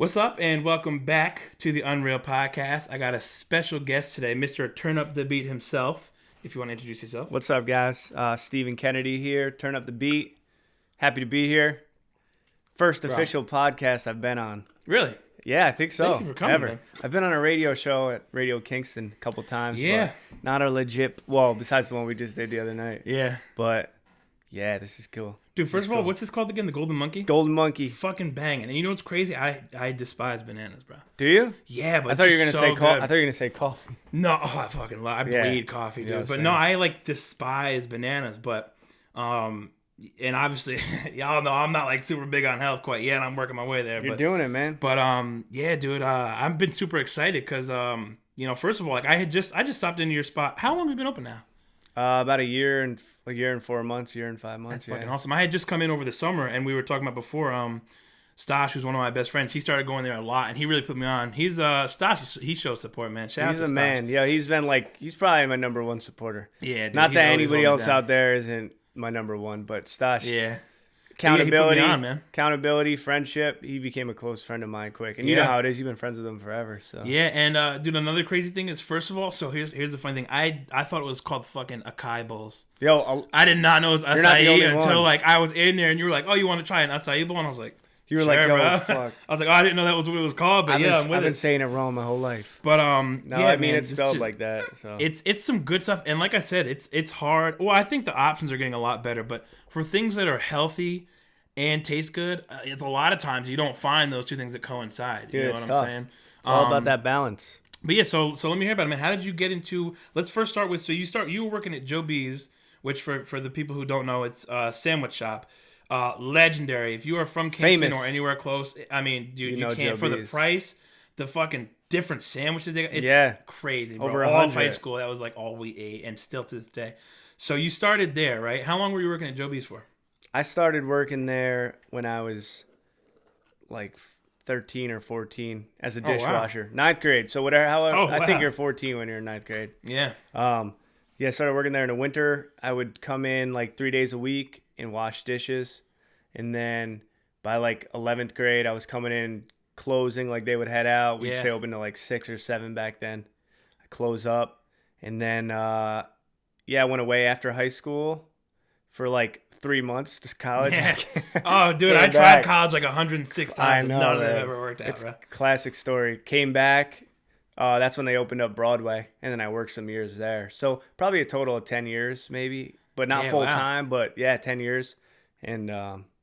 What's up, and welcome back to the Unreal Podcast. I got a special guest today, Mr. Turn Up the Beat himself. If you want to introduce yourself. What's up, guys? Stephen Kennedy here. Turn up the beat. Happy to be here. First official podcast I've been on. Really? Yeah, I think so. Thank you for coming, man. I've been on a radio show at Radio Kingston a couple times. Yeah. But not a legit, well, besides the one we just did the other night. Yeah. But, yeah, this is cool. Dude, first of all, what's this called again? The Golden Monkey? Golden Monkey. Fucking banging. And you know what's crazy? I despise bananas, bro. Do you? Yeah, but I thought you were gonna so say good. I thought you were gonna say coffee. No, I fucking love. I bleed coffee, dude. Yeah, but same. no, I despise bananas. But and obviously, y'all know I'm not super big on health quite yet. I'm working my way there. You're doing it, man. But yeah, dude. I've been super excited because first of all, I just stopped into your spot. How long have you been open now? About a year and 4 months, year and 5 months. That's fucking awesome. I had just come in over the summer, and we were talking about before. Stash, who's one of my best friends, he started going there a lot, and he really put me on. He's Stash. He shows support, man. Shout out to He's a Stash. man. Yeah, he's probably my number one supporter. Yeah, dude, not he's that always anybody holding else down. out there isn't my number one, but Stash. Yeah. Accountability, He put me on, man. accountability, friendship. He became a close friend of mine quick, and you Yeah. know how it is. You've been friends with him forever, so Yeah, and dude, another crazy thing is, first of all, so here's the funny thing. I thought it was called fucking acai bowls. Yo, I did not know it was You're not the acai only until one. I was in there, and you were like, "Oh, you want to try an acai bowl?" And I was like, you were "Sure, like, yo, bro." fuck. I was like, "Oh, I didn't know that was what it was called," but I'm with I've been it. saying it wrong my whole life. But No, yeah, I mean man, it's spelled like that. So It's some good stuff, and like I said, it's hard. Well, I think the options are getting a lot better, but for things that are healthy and taste good, it's a lot of times you don't find those two things that coincide. Dude, You know it's what tough. I'm saying? It's all about that balance. But yeah, so let me hear about it, man. How did you get into? Let's first start with. So you were working at Dobies, which for the people who don't know, it's a sandwich shop. Legendary. If you are from Kingston Famous. or anywhere close, I mean, dude, you know can't for the Dobies. price, the fucking different sandwiches they got. It's Yeah. crazy, bro. Over all of 100. high school, that was like all we ate, and still to this day. So you started there, right? How long were you working at Dobies for? I started working there when I was like 13 or 14 as a Oh, wow. dishwasher. Ninth grade. So whatever. However, Oh, I think wow. you're 14 when you're in ninth grade. Yeah. Yeah, I started working there in the winter. I would come in like 3 days a week and wash dishes. And then by like 11th grade, I was coming in closing, like they would head out. We'd Yeah. stay open to like 6 or 7 back then. I close up. And then, I went away after high school for like 3 months to college. Yeah. Oh, dude, Came I tried back. college like 106 I times, know, and none of them man. ever worked out, It's bro. a classic story. Came back. That's when they opened up Broadway, and then I worked some years there. So probably a total of 10 years, maybe, but not Yeah, full wow. time. But yeah, 10 years, and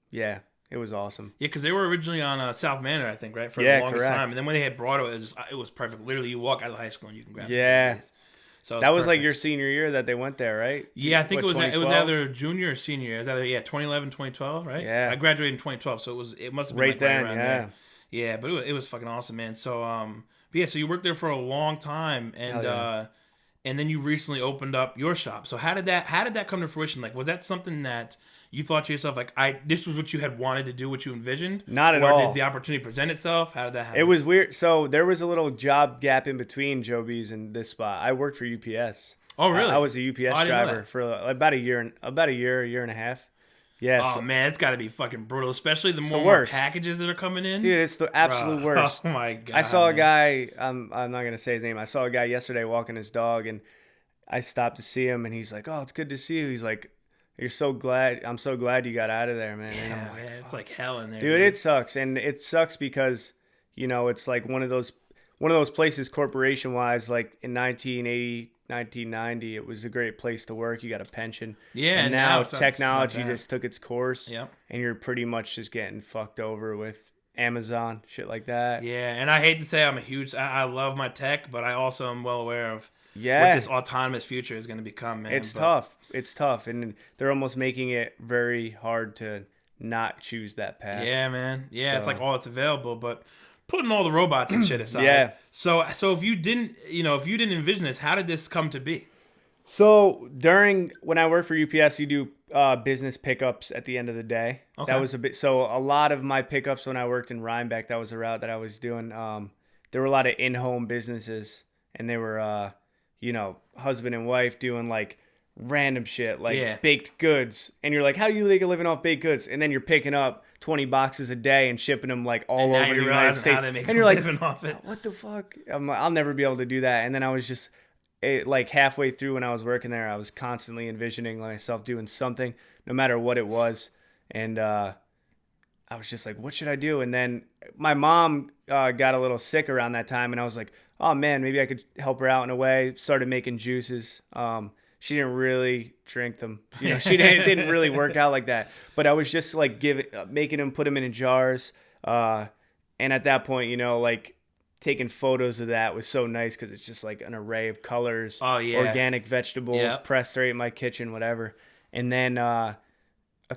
yeah, it was awesome. Yeah, because they were originally on South Manor, I think, right, for Yeah, the longest correct. time. And then when they had Broadway, it was perfect. Literally, you walk out of high school and you can grab. Yeah. some Dobies. So That was like perfect. your senior year that they went there, right? Yeah, I think What, it was 2012? either junior or senior year. It was either 2011, 2012, right? Yeah. I graduated in 2012, so it must have been Right like then, right around yeah. there. Yeah, but it was fucking awesome, man. So but yeah, so you worked there for a long time, and Hell yeah. and then you recently opened up your shop. So how did that come to fruition? Like, was that something that you thought to yourself, like, this was what you had wanted to do, what you envisioned? Not at or all. did the opportunity present itself? How did that happen? It was weird. So there was a little job gap in between Joby's and this spot. I worked for UPS. Oh, really? I was a UPS Oh, I didn't know driver that. for about a year, a year and a half. Yeah. Oh so- man, it's got to be fucking brutal, especially the more worst. packages that are coming in. dude, it's the absolute Bro. worst. Oh my god! I saw a man. guy. I'm not gonna say his name. I saw a guy yesterday walking his dog, and I stopped to see him, and he's like, "Oh, it's good to see you." He's like, "You're so glad. I'm so glad you got out of there, man." And Yeah, I'm like, man, it's like hell in there, dude, it sucks, and it sucks because it's like one of those places, corporation wise, like in 1980, 1990, it was a great place to work. You got a pension. Yeah, and now now it's not technology bad. just took its course. Yep. And you're pretty much just getting fucked over with Amazon, shit like that. Yeah, and I hate to say I love my tech, but I also am well aware of Yeah. what this autonomous future is going to become, man. It's But- tough. It's tough, and they're almost making it very hard to not choose that path. Yeah, man. Yeah, it's So- like all that's available, but putting all the robots and shit aside. Yeah. So if you didn't envision this, how did this come to be? So when I worked for UPS, you do business pickups at the end of the day. Okay. That was so a lot of my pickups when I worked in Rhinebeck, that was the route that I was doing. There were a lot of in-home businesses, and they were, husband and wife doing like random shit like Yeah. baked goods, and you're like, how do you make a living off baked goods? And then you're picking up 20 boxes a day and shipping them like all And now over the you're United realizing States. how they make And you're like, living off it. what the fuck? I'm like, I'll never be able to do that. And then I was just like halfway through when I was working there, I was constantly envisioning myself doing something, no matter what it was. And I was just like, what should I do? And then my mom got a little sick around that time, and I was like, oh man, maybe I could help her out in a way. Started making juices. She didn't really drink them. You know, she didn't really work out like that. But I was just like making them, put them in jars. And at that point, you know, like taking photos of that was so nice because it's just like an array of colors. Oh, yeah. Organic vegetables, Yep. pressed right in my kitchen, whatever. And then a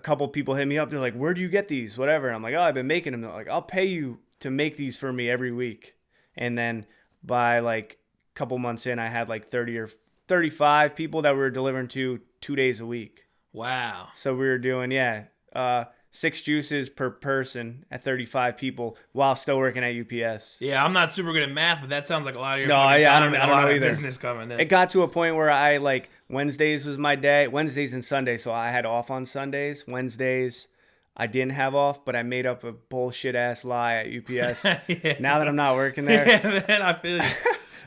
couple people hit me up. They're like, where do you get these? Whatever. And I'm like, oh, I've been making them. They're like, I'll pay you to make these for me every week. And then by like a couple months in, I had like 30 or 35 people that we were delivering to 2 days a week. Wow. So we were doing, 6 juices per person at 35 people while still working at UPS. Yeah, I'm not super good at math, but that sounds like a lot of your No, fucking yeah, I time don't and a lot know of either. business coming in. It got to a point where I like Wednesdays was my day, Wednesdays and Sundays. So I had off on Sundays. Wednesdays I didn't have off, but I made up a bullshit ass lie at UPS. Yeah. Now that I'm not working there, Yeah, man, I feel you.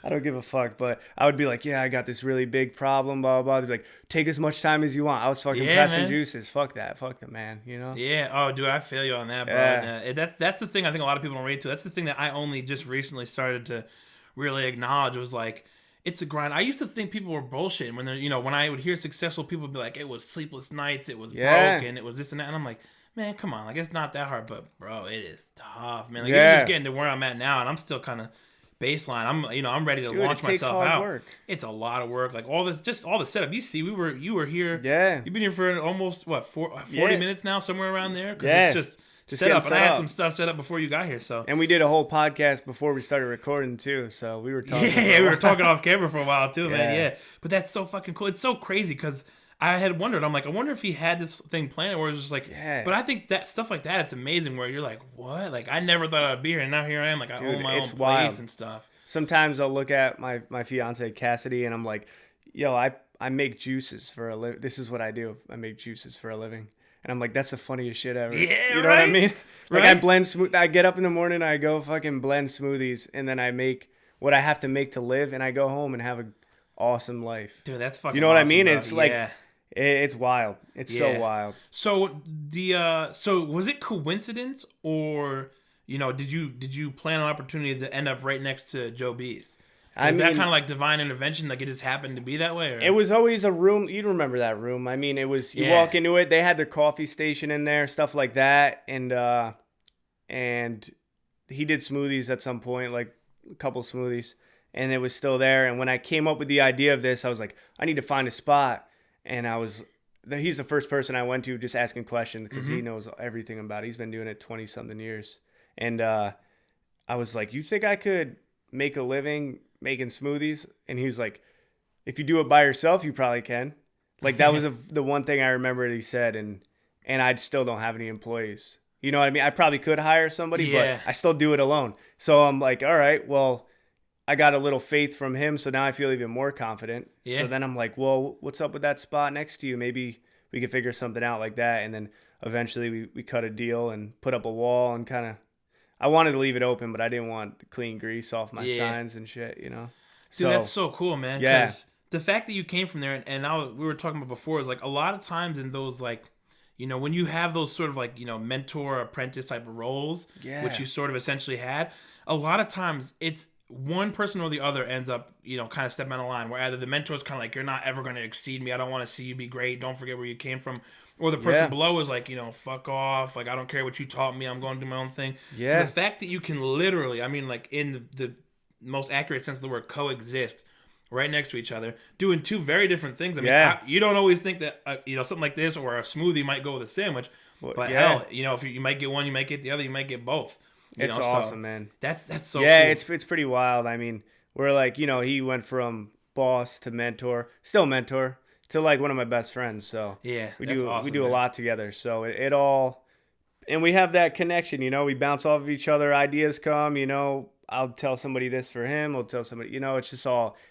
I don't give a fuck. But I would be like, yeah, I got this really big problem, blah, blah, blah. They'd be like, take as much time as you want. I was fucking Yeah, pressing man. juices. Fuck that. Fuck the man, you know? Yeah. Oh, dude, I feel you on that, bro. Yeah. And, that's the thing I think a lot of people don't relate to. That's the thing that I only just recently started to really acknowledge was like, it's a grind. I used to think people were bullshitting when they're, you know, when I would hear successful people be like, it was sleepless nights, it was broken, it was this and that. And I'm like, man, come on. Like, it's not that hard, but bro, it is tough, man. Like, Yeah. it's just getting to where I'm at now, and I'm still kind of baseline. I'm ready to Dude, launch it takes myself hard out. work. It's a lot of work. Like all the setup. You see, you were here. Yeah. You've been here for almost 40 Yes. minutes now, somewhere around there. Because Yeah. it's just set getting up, and I set had up. some stuff set up before you got here. So And we did a whole podcast before we started recording too. So we were talking. yeah, we were talking off camera for a while too, man. Yeah. Yeah, but that's so fucking cool. It's so crazy because I had wondered. I'm like, I wonder if he had this thing planned, or it was just like. Yeah. But I think that stuff like that, it's amazing. Where you're like, what? Like I never thought I'd be here, and now here I am. Like I Dude, own my own it's place wild. and stuff. Sometimes I'll look at my fiance Cassidy and I'm like, yo, I make juices for a living. This is what I do. I make juices for a living. And I'm like, that's the funniest shit ever. Yeah, you know what I right? mean? Like Right? I blend I get up in the morning, I go fucking blend smoothies, and then I make what I have to make to live, and I go home and have an awesome life. Dude, that's fucking. You know what I awesome, mean? bro. It's like Yeah. it's wild. It's Yeah. so wild. So so was it coincidence, or did you plan an opportunity to end up right next to Joe B's? Is that kind of like divine intervention? Like it just happened to be that way? Or? It was always a room. You remember that room? I mean, it was you Yeah. walk into it. They had their coffee station in there, stuff like that, and he did smoothies at some point, like a couple smoothies, and it was still there. And when I came up with the idea of this, I was like, I need to find a spot, and he's the first person I went to just asking questions because he knows everything about it. He's been doing it 20 something years, and I was like, you think I could make a living making smoothies? And he's like, if you do it by yourself, you probably can. Like that was the one thing I remember he said, and I still don't have any employees. You know what I mean? I probably could hire somebody, Yeah. but I still do it alone. So I'm like, all right, well, I got a little faith from him, so now I feel even more confident. Yeah. So then I'm like, well, what's up with that spot next to you? Maybe we could figure something out like that. And then eventually we cut a deal and put up a wall and kind of, I wanted to leave it open, but I didn't want to clean grease off my signs and shit, you know? Dude, that's so cool, man. Yeah. 'Cause the fact that you came from there, and we were talking about before, is like a lot of times in those like, when you have those sort of like, mentor apprentice type of roles, Yeah. which you sort of essentially had, a lot of times it's one person or the other ends up, kind of stepping on the line where either the mentor is kind of like, you're not ever going to exceed me. I don't want to see you be great. Don't forget where you came from. Or the person Yeah. below is like, fuck off. Like, I don't care what you taught me. I'm going to do my own thing. Yeah. So the fact that you can literally, I mean, like in the most accurate sense of the word, coexist right next to each other, doing two very different things. I mean, Yeah. you don't always think that, something like this or a smoothie might go with a sandwich. Well, But yeah. hell, if you might get one, you might get the other, you might get both. It's So awesome, man. That's so Yeah, cool. it's pretty wild. I mean, we're like, he went from boss to mentor, still mentor, to like one of my best friends. So Yeah, we that's do awesome, we do a man. lot together. So it all, and we have that connection. We bounce off of each other. Ideas come. I'll tell somebody this for him. I'll tell somebody. It's just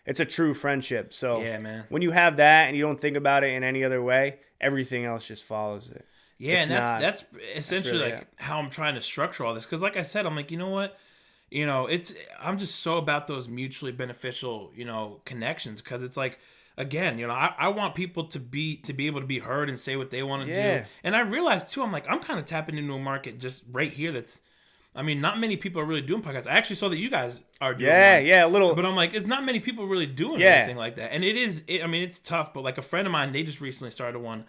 it's a true friendship. So Yeah, man. when you have that and you don't think about it in any other way, everything else just follows it. Yeah, It's and not. that's essentially really like how I'm trying to structure all this. Because like I said, I'm like, you know what? I'm just so about those mutually beneficial, connections. Because it's like, again, I want people to be able to be heard and say what they want to do. Yeah. And I realized too, I'm like, I'm kind of tapping into a market just right here. Not many people are really doing podcasts. I actually saw that you guys are doing one. Yeah, a little. But I'm like, it's not many people really doing Yeah. anything like that. And it's tough. But like a friend of mine, they just recently started one.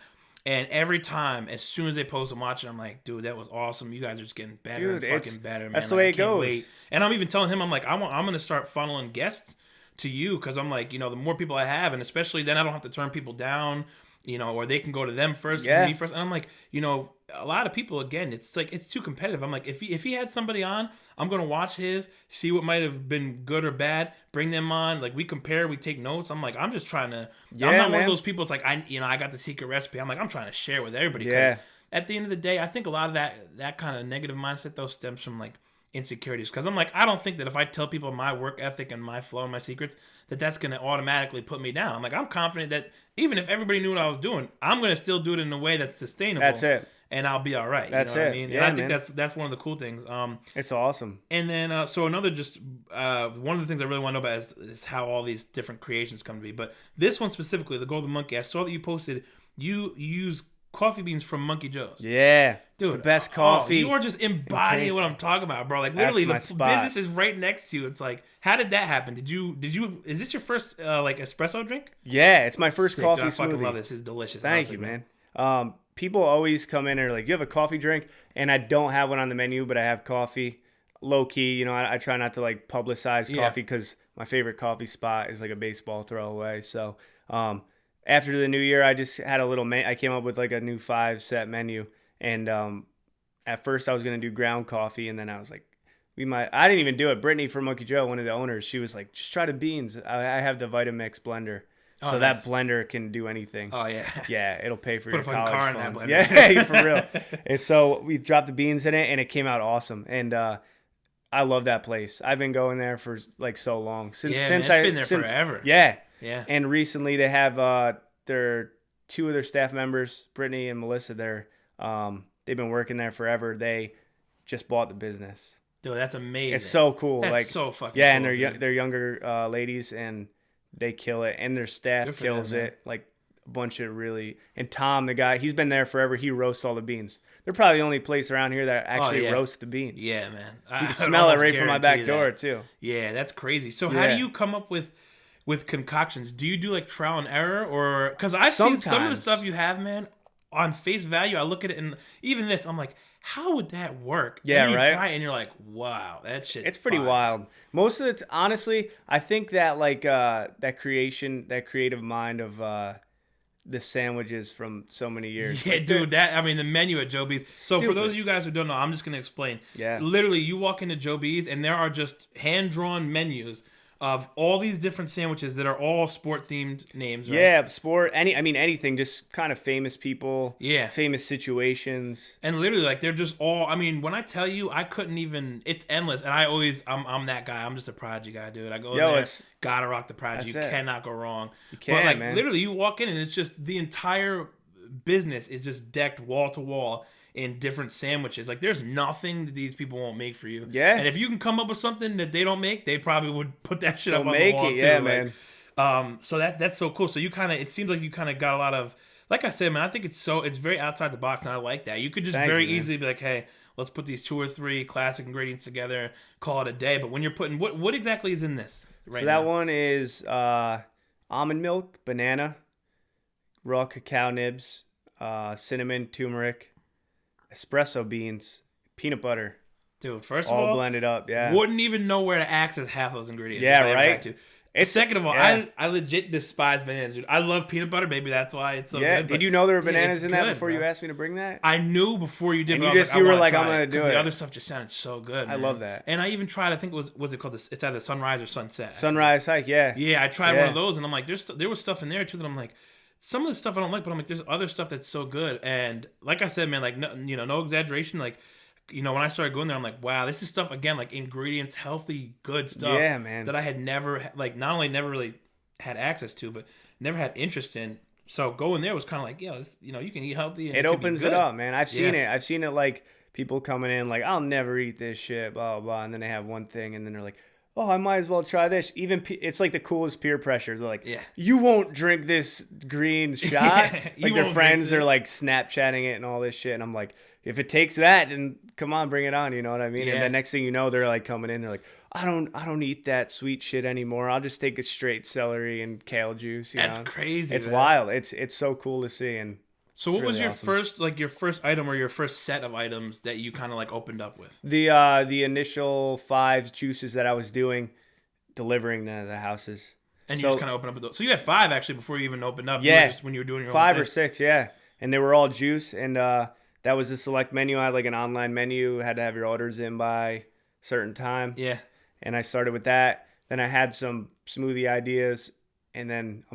And every time, as soon as they post, I'm watching. I'm like, dude, that was awesome. You guys are just getting better and fucking better, man. That's the way it goes. Wait. And I'm even telling him, I'm like, I'm gonna start funneling guests to you because I'm like, the more people I have, and especially then I don't have to turn people down, or they can go to them first, me first. And I'm like, a lot of people, again, it's like it's too competitive. I'm like, if he had somebody on, I'm gonna watch his, see what might have been good or bad, bring them on, like we compare, we take notes. I'm like, I'm just trying to. I'm not one of those people. It's like I got the secret recipe. I'm like, I'm trying to share with everybody. Yeah. At the end of the day, I think a lot of that kind of negative mindset though stems from like insecurities. Because I'm like, I don't think that if I tell people my work ethic and my flow and my secrets, that's going to automatically put me down. I'm like, I'm confident that even if everybody knew what I was doing, I'm going to still do it in a way that's sustainable. That's it. And I'll be all right. That's you know it. What I mean? Yeah, and I think that's one of the cool things. It's awesome. And then so another just one of the things I really want to know about is how all these different creations come to be. But this one specifically, the Golden Monkey, I saw that you posted. You use coffee beans from Monkey Joe's. Yeah, dude, the best coffee. You are just embodying what I'm talking about, bro. Like literally, the business is right next to you. It's like, how did that happen? Did you? Is this your first like espresso drink? Yeah, it's my first coffee dude, I smoothie. fucking love this. It's delicious. Thank you, man. People always come in and are like, "You have a coffee drink?" And I don't have one on the menu, but I have coffee. Low key, I try not to like publicize coffee because my favorite coffee spot is like a baseball throwaway. So, after the new year, I just had a little. I came up with like a new 5-set menu, and at first I was gonna do ground coffee, and then I was like, I didn't even do it. Brittany from Monkey Joe, one of the owners, she was like, just try the beans. I have the Vitamix blender. So nice. That blender can do anything. Oh, yeah. Yeah, it'll pay for Put your college car funds. In that blender. Yeah, for real. And so we dropped the beans in it, and it came out awesome. And I love that place. I've been going there for like so long. Since it's been there forever. Yeah. Yeah. And recently they have two of their staff members, Brittany and Melissa, they've been working there forever. They just bought the business. Dude, that's amazing. It's so cool. That's like so fucking cool, and they're younger ladies, and they kill it, and their staff kills it. Like a bunch of really. And Tom, the guy, he's been there forever. He roasts all the beans. They're probably the only place around here that actually roasts the beans. Yeah, man. You can smell it right from my back door too. Yeah, that's crazy. So how do you come up with concoctions? Do you do like trial and error, or because I've seen some of the stuff you have, man, on face value? I look at it, and even this, I'm like, how would that work? Yeah, and you right. Try it and you're like, wow, that shit. It's pretty wild. Most of it's honestly, I think that like that creative mind of the sandwiches from so many years. Yeah, like, dude. The menu at Dobies. So stupid. For those of you guys who don't know, I'm just gonna explain. Yeah. Literally, you walk into Dobies and there are just hand drawn menus of all these different sandwiches that are all sport themed names. Right? Yeah, sport. Anything. Just kind of famous people. Yeah. Famous situations. And literally, like they're just all. When I tell you, I couldn't even. It's endless. And I'm that guy. I'm just a Prodigy guy, dude. I go in there, gotta rock the Prodigy. You cannot go wrong. You can't, but man. Literally, you walk in and it's just the entire business is just decked wall to wall in different sandwiches. Like there's nothing that these people won't make for you. Yeah. And if you can come up with something that they don't make, they probably would put that shit up on the make wall it, too. yeah, man. So that's so cool. So it seems like you kind of got a lot of, like I said, man, I think it's very outside the box, and I like that. You could just easily be like, hey, let's put these 2 or 3 classic ingredients together, call it a day. But when you're putting, what exactly is in this right now? So that one is almond milk, banana, raw cacao nibs, cinnamon, turmeric, espresso beans, peanut butter. Dude, first of all all, blended up, yeah. Wouldn't even know where to access half those ingredients. Yeah, right? Second of all, I legit despise bananas, dude. I love peanut butter. Maybe that's why it's so good. Did you know there were bananas in that before you asked me to bring that? I knew before you did. And you were like, I'm going to do it. The other stuff just sounded so good, man. I love that. And I even tried, I think was it called this? It's either Sunrise or Sunset. Sunrise Hike, yeah. Yeah, I tried one of those, and I'm like, there was stuff in there too that I'm like, some of the stuff I don't like, but I'm like, there's other stuff that's so good. And like I said, man, like no exaggeration, like. When I started going there, I'm like, wow, this is stuff, again, like ingredients, healthy, good stuff. Yeah, man. That I had never, like, not only never really had access to, but never had interest in. So going there was kind of like, yeah, this, you know, you can eat healthy and It it could be opens it good. up, man. I've seen Yeah. it. I've seen it like people coming in like, I'll never eat this shit, blah, blah, blah. And then they have one thing and then they're like, oh, I might as well try this. Even it's like the coolest peer pressure. They're like, Yeah. you won't drink this green shot. Yeah, you Like their won't drink friends are this. like Snapchatting it and all this shit. And I'm like, if it takes that, then come on, bring it on. You know what I mean? And Yeah. the next thing you know, they're like coming in. They're like, I don't eat that sweet shit anymore. I'll just take a straight celery and kale juice. You That's know? crazy. It's man. wild. It's so cool to see. And So it's what was really your awesome. first, like your first item or your first set of items that you kind of like opened up with? The initial 5 juices that I was doing, delivering to the houses. And you So- just kind of opened up with those. So you had 5 actually before you even opened up. You Yeah. were just when you were doing your 5 own or thing. 6, yeah. And they were all juice, and that was a select menu. I had like an online menu, had to have your orders in by a certain time. Yeah. And I started with that. Then I had some smoothie ideas, and then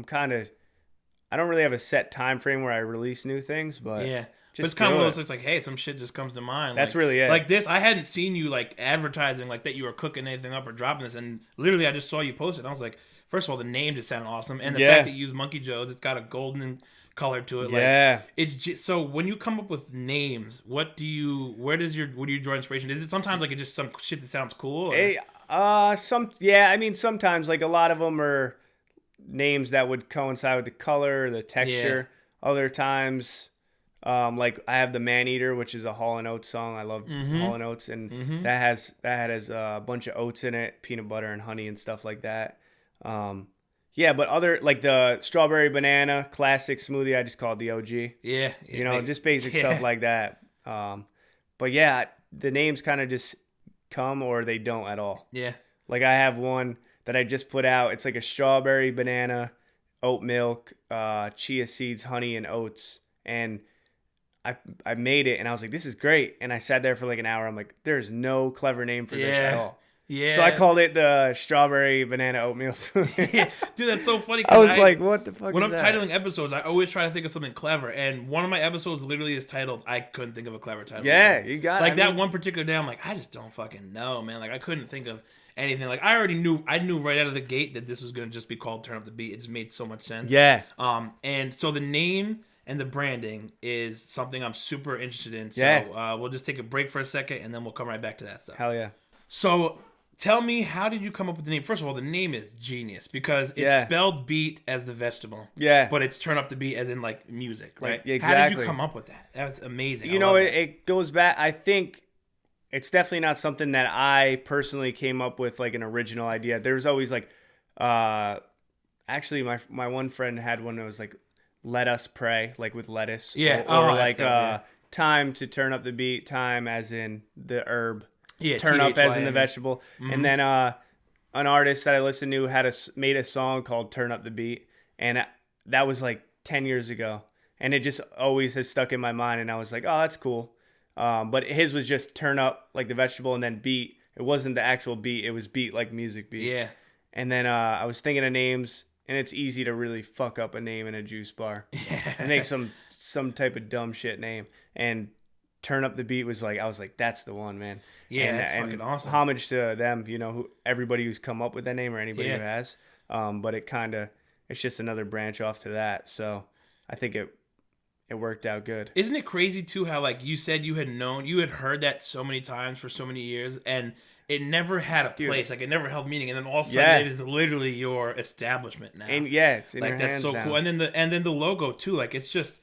I don't really have a set time frame where I release new things, but Yeah. But just it's kind of do one of it. those things like, hey, some shit just comes to mind. That's like, really it. Like this, I hadn't seen you like advertising like that you were cooking anything up or dropping this, and literally I just saw you post it. And I was like, first of all, the name just sounded awesome, and the Yeah. fact that you use Monkey Joe's, it's got a golden color to it. Yeah. Like, it's just so when you come up with names, where do you draw inspiration? Is it sometimes like it's just some shit that sounds cool? Or? I mean, sometimes like a lot of them are names that would coincide with the color, the texture. Other times, like I have the Man Eater, which is a Hall and Oates song. I love Hall and Oates, and that has a bunch of oats in it, peanut butter and honey and stuff like that. Yeah, but other like the strawberry banana classic smoothie, I just call it the OG. Yeah. You know, just basic stuff like that. But yeah, the names kind of just come or they don't at all. Yeah. Like I have one that I just put out. It's like a strawberry banana, oat milk, chia seeds, honey, and oats. And I made it, and I was like, this is great. And I sat there for like an hour. I'm like, there's no clever name for this at all. Yeah. So I called it the strawberry banana oatmeal smoothie. Yeah. Dude, that's so funny. 'Cause I was like, what the fuck when is I'm that? titling episodes, I always try to think of something clever, and one of my episodes literally is titled "I couldn't think of a clever title." Yeah, you got it. like I that mean- one particular day. I'm like, I just don't fucking know, man. Like I couldn't think of anything. Like I knew right out of the gate that this was gonna just be called "Turn Up the Beat." It just made so much sense. Yeah. And so the name and the branding is something I'm super interested in. So Yeah. we'll just take a break for a second, and then we'll come right back to that stuff. Hell yeah. So tell me, how did you come up with the name? First of all, the name is genius because it's Yeah. spelled beat as the vegetable. Yeah. But it's turn up the beat as in like music, right? Like, How did exactly. you come up with that? That's amazing. You I know, love it goes back. I think it's definitely not something that I personally came up with, like an original idea. There's always like, actually, my one friend had one that was like, "Let us pray," like with lettuce. Yeah. Or Oh, like that's time to turn up the beat. Time as in the herb. Yeah, Turn up as in the THYM. vegetable. And then an artist that I listened to made a song called "Turn Up the Beat," and that was like 10 years ago, and it just always has stuck in my mind. And I was like, oh, that's cool. But his was just turn up like the vegetable and then beat. It wasn't the actual beat. It was beat like music beat. Yeah. And then I was thinking of names, and it's easy to really fuck up a name in a juice bar. And make some type of dumb shit name. And Turn Up the Beat was like, I was like, that's the one, man. Yeah, that's fucking awesome. Homage to them, you know, everybody who's come up with that name or anybody Yeah. who has. But it's just another branch off to that. So I think it worked out good. Isn't it crazy too how like you said you had heard that so many times for so many years and it never had a place, like it never held meaning, and then all of a sudden Yeah. it is literally your establishment now. And yeah, it's in like your that's hands so now. cool. And then the logo too, like it's just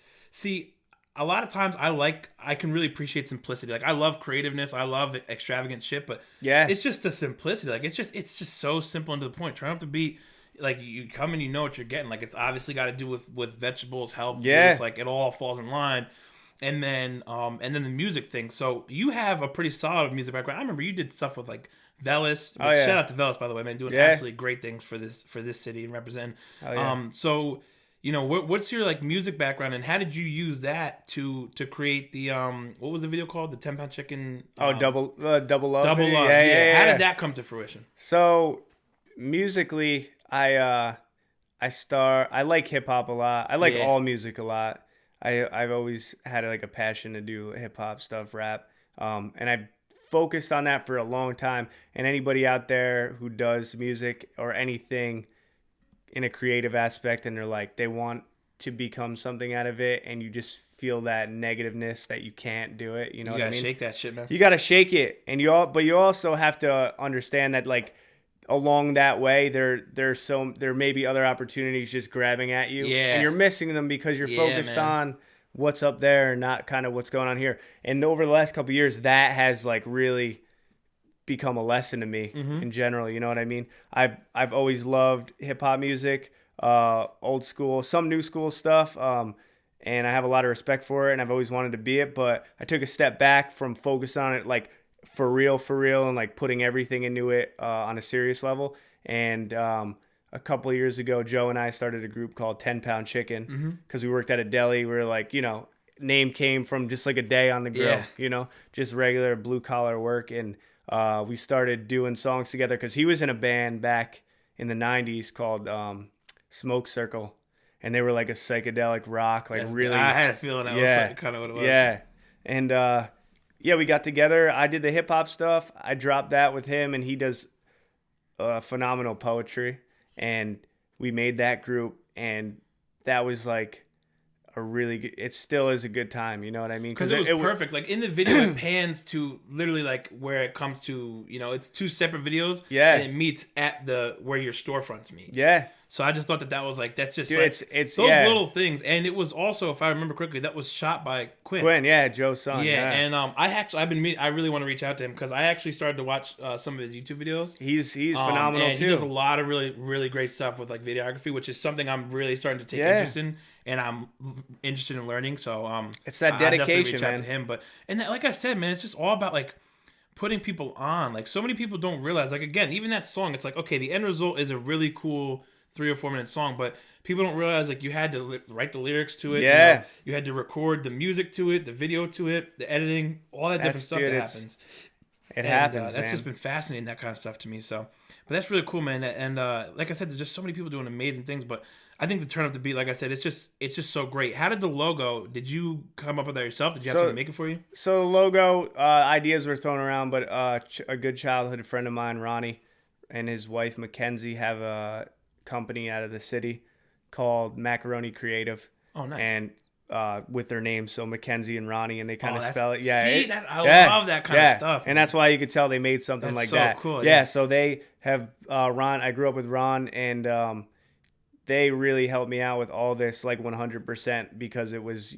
a lot of times I can really appreciate simplicity. Like I love creativeness, I love extravagant shit, but Yeah. it's just the simplicity. Like it's just so simple and to the point. Turn up the beat. Like you come and you know what you're getting. Like it's obviously got to do with vegetables, health. Yeah. It's like it all falls in line. And then the music thing. So you have a pretty solid music background. I remember you did stuff with like Velas. Oh, yeah. Shout out to Velas, by the way, man, doing Yeah. absolutely great things for this city and represent. Oh, yeah. So you know what's your like music background and how did you use that to create the what was the video called, the 10-pound chicken? Double love. Double Love. Yeah. How did that come to fruition? So musically, I like hip hop a lot. I like Yeah. all music a lot. I've always had like a passion to do hip hop stuff, rap, and I've focused on that for a long time. And anybody out there who does music or anything in a creative aspect, and they're like they want to become something out of it, and you just feel that negativeness that you can't do it. You know You what I gotta mean? shake that shit, man. You gotta shake it, and but you also have to understand that like along that way there may be other opportunities just grabbing at you, and Yeah. you're missing them because you're Yeah, focused man. on what's up there and not kind of what's going on here. And over the last couple of years, that has like really become a lesson to me in general. You know what I mean? I've always loved hip hop music, old school, some new school stuff, and I have a lot of respect for it, and I've always wanted to be it. But I took a step back from focus on it, like for real, and like putting everything into it on a serious level. And a couple of years ago, Joe and I started a group called 10 Pound Chicken because we worked at a deli. We were like, name came from just like a day on the grill, just regular blue collar work. And we started doing songs together because he was in a band back in the 90s called Smoke Circle. And they were like a psychedelic rock, like really. I had a feeling that was kind of what it was. Yeah. And we got together. I did the hip hop stuff. I dropped that with him, and he does phenomenal poetry. And we made that group, and that was like a really good, it still is a good time, you know what I mean? Because it was perfect. Like in the video, it pans to literally like where it comes to, it's two separate videos. Yeah. And it meets at where your storefronts meet. Yeah. So I just thought that was like, that's just dude, like, it's those little things. And it was also, if I remember correctly, that was shot by Quinn. Yeah, Joe's son. Yeah, and I really want to reach out to him because I actually started to watch some of his YouTube videos. He's phenomenal and too. He does a lot of really, really great stuff with like videography, which is something I'm really starting to take interest in, and I'm interested in learning. So it's that dedication, reach out to him. But like I said, man, it's just all about like putting people on. Like so many people don't realize. Like again, even that song, it's like okay, the end result is a really cool 3 or 4 minute song, but people don't realize like you had to write the lyrics to it. Yeah. You had to record the music to it, the video to it, the editing, all that different stuff that happens. It happens. That's just been fascinating, that kind of stuff to me. So, but that's really cool, man. And like I said, there's just so many people doing amazing things. But I think the Turn Up the Beat, like I said, it's just so great. How did the logo? Did you come up with that yourself? Did you have someone make it for you? So logo ideas were thrown around, but a good childhood friend of mine, Ronnie, and his wife Mackenzie have a company out of the city called Macaroni Creative. Oh, nice. And with their names, so Mackenzie and Ronnie, and they kind of spell it. Yeah, I love that kind of stuff. And that's why you could tell they made something like that. Cool. Yeah, so they have Ron. I grew up with Ron, and they really helped me out with all this, like 100%, because it was,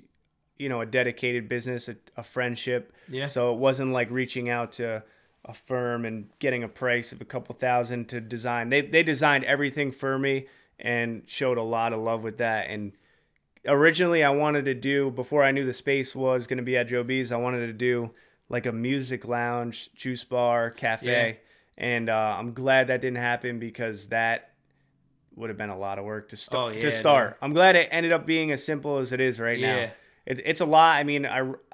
a dedicated business, a friendship. Yeah. So it wasn't like reaching out to a firm and getting a price of a couple $1,000 to design. They designed everything for me and showed a lot of love with that. And originally I wanted to do, before I knew the space was going to be at Dobies, I wanted to do like a music lounge, juice bar, cafe. Yeah. And I'm glad that didn't happen because that would have been a lot of work to start. Man. I'm glad it ended up being as simple as it is right now. It's a lot. I mean,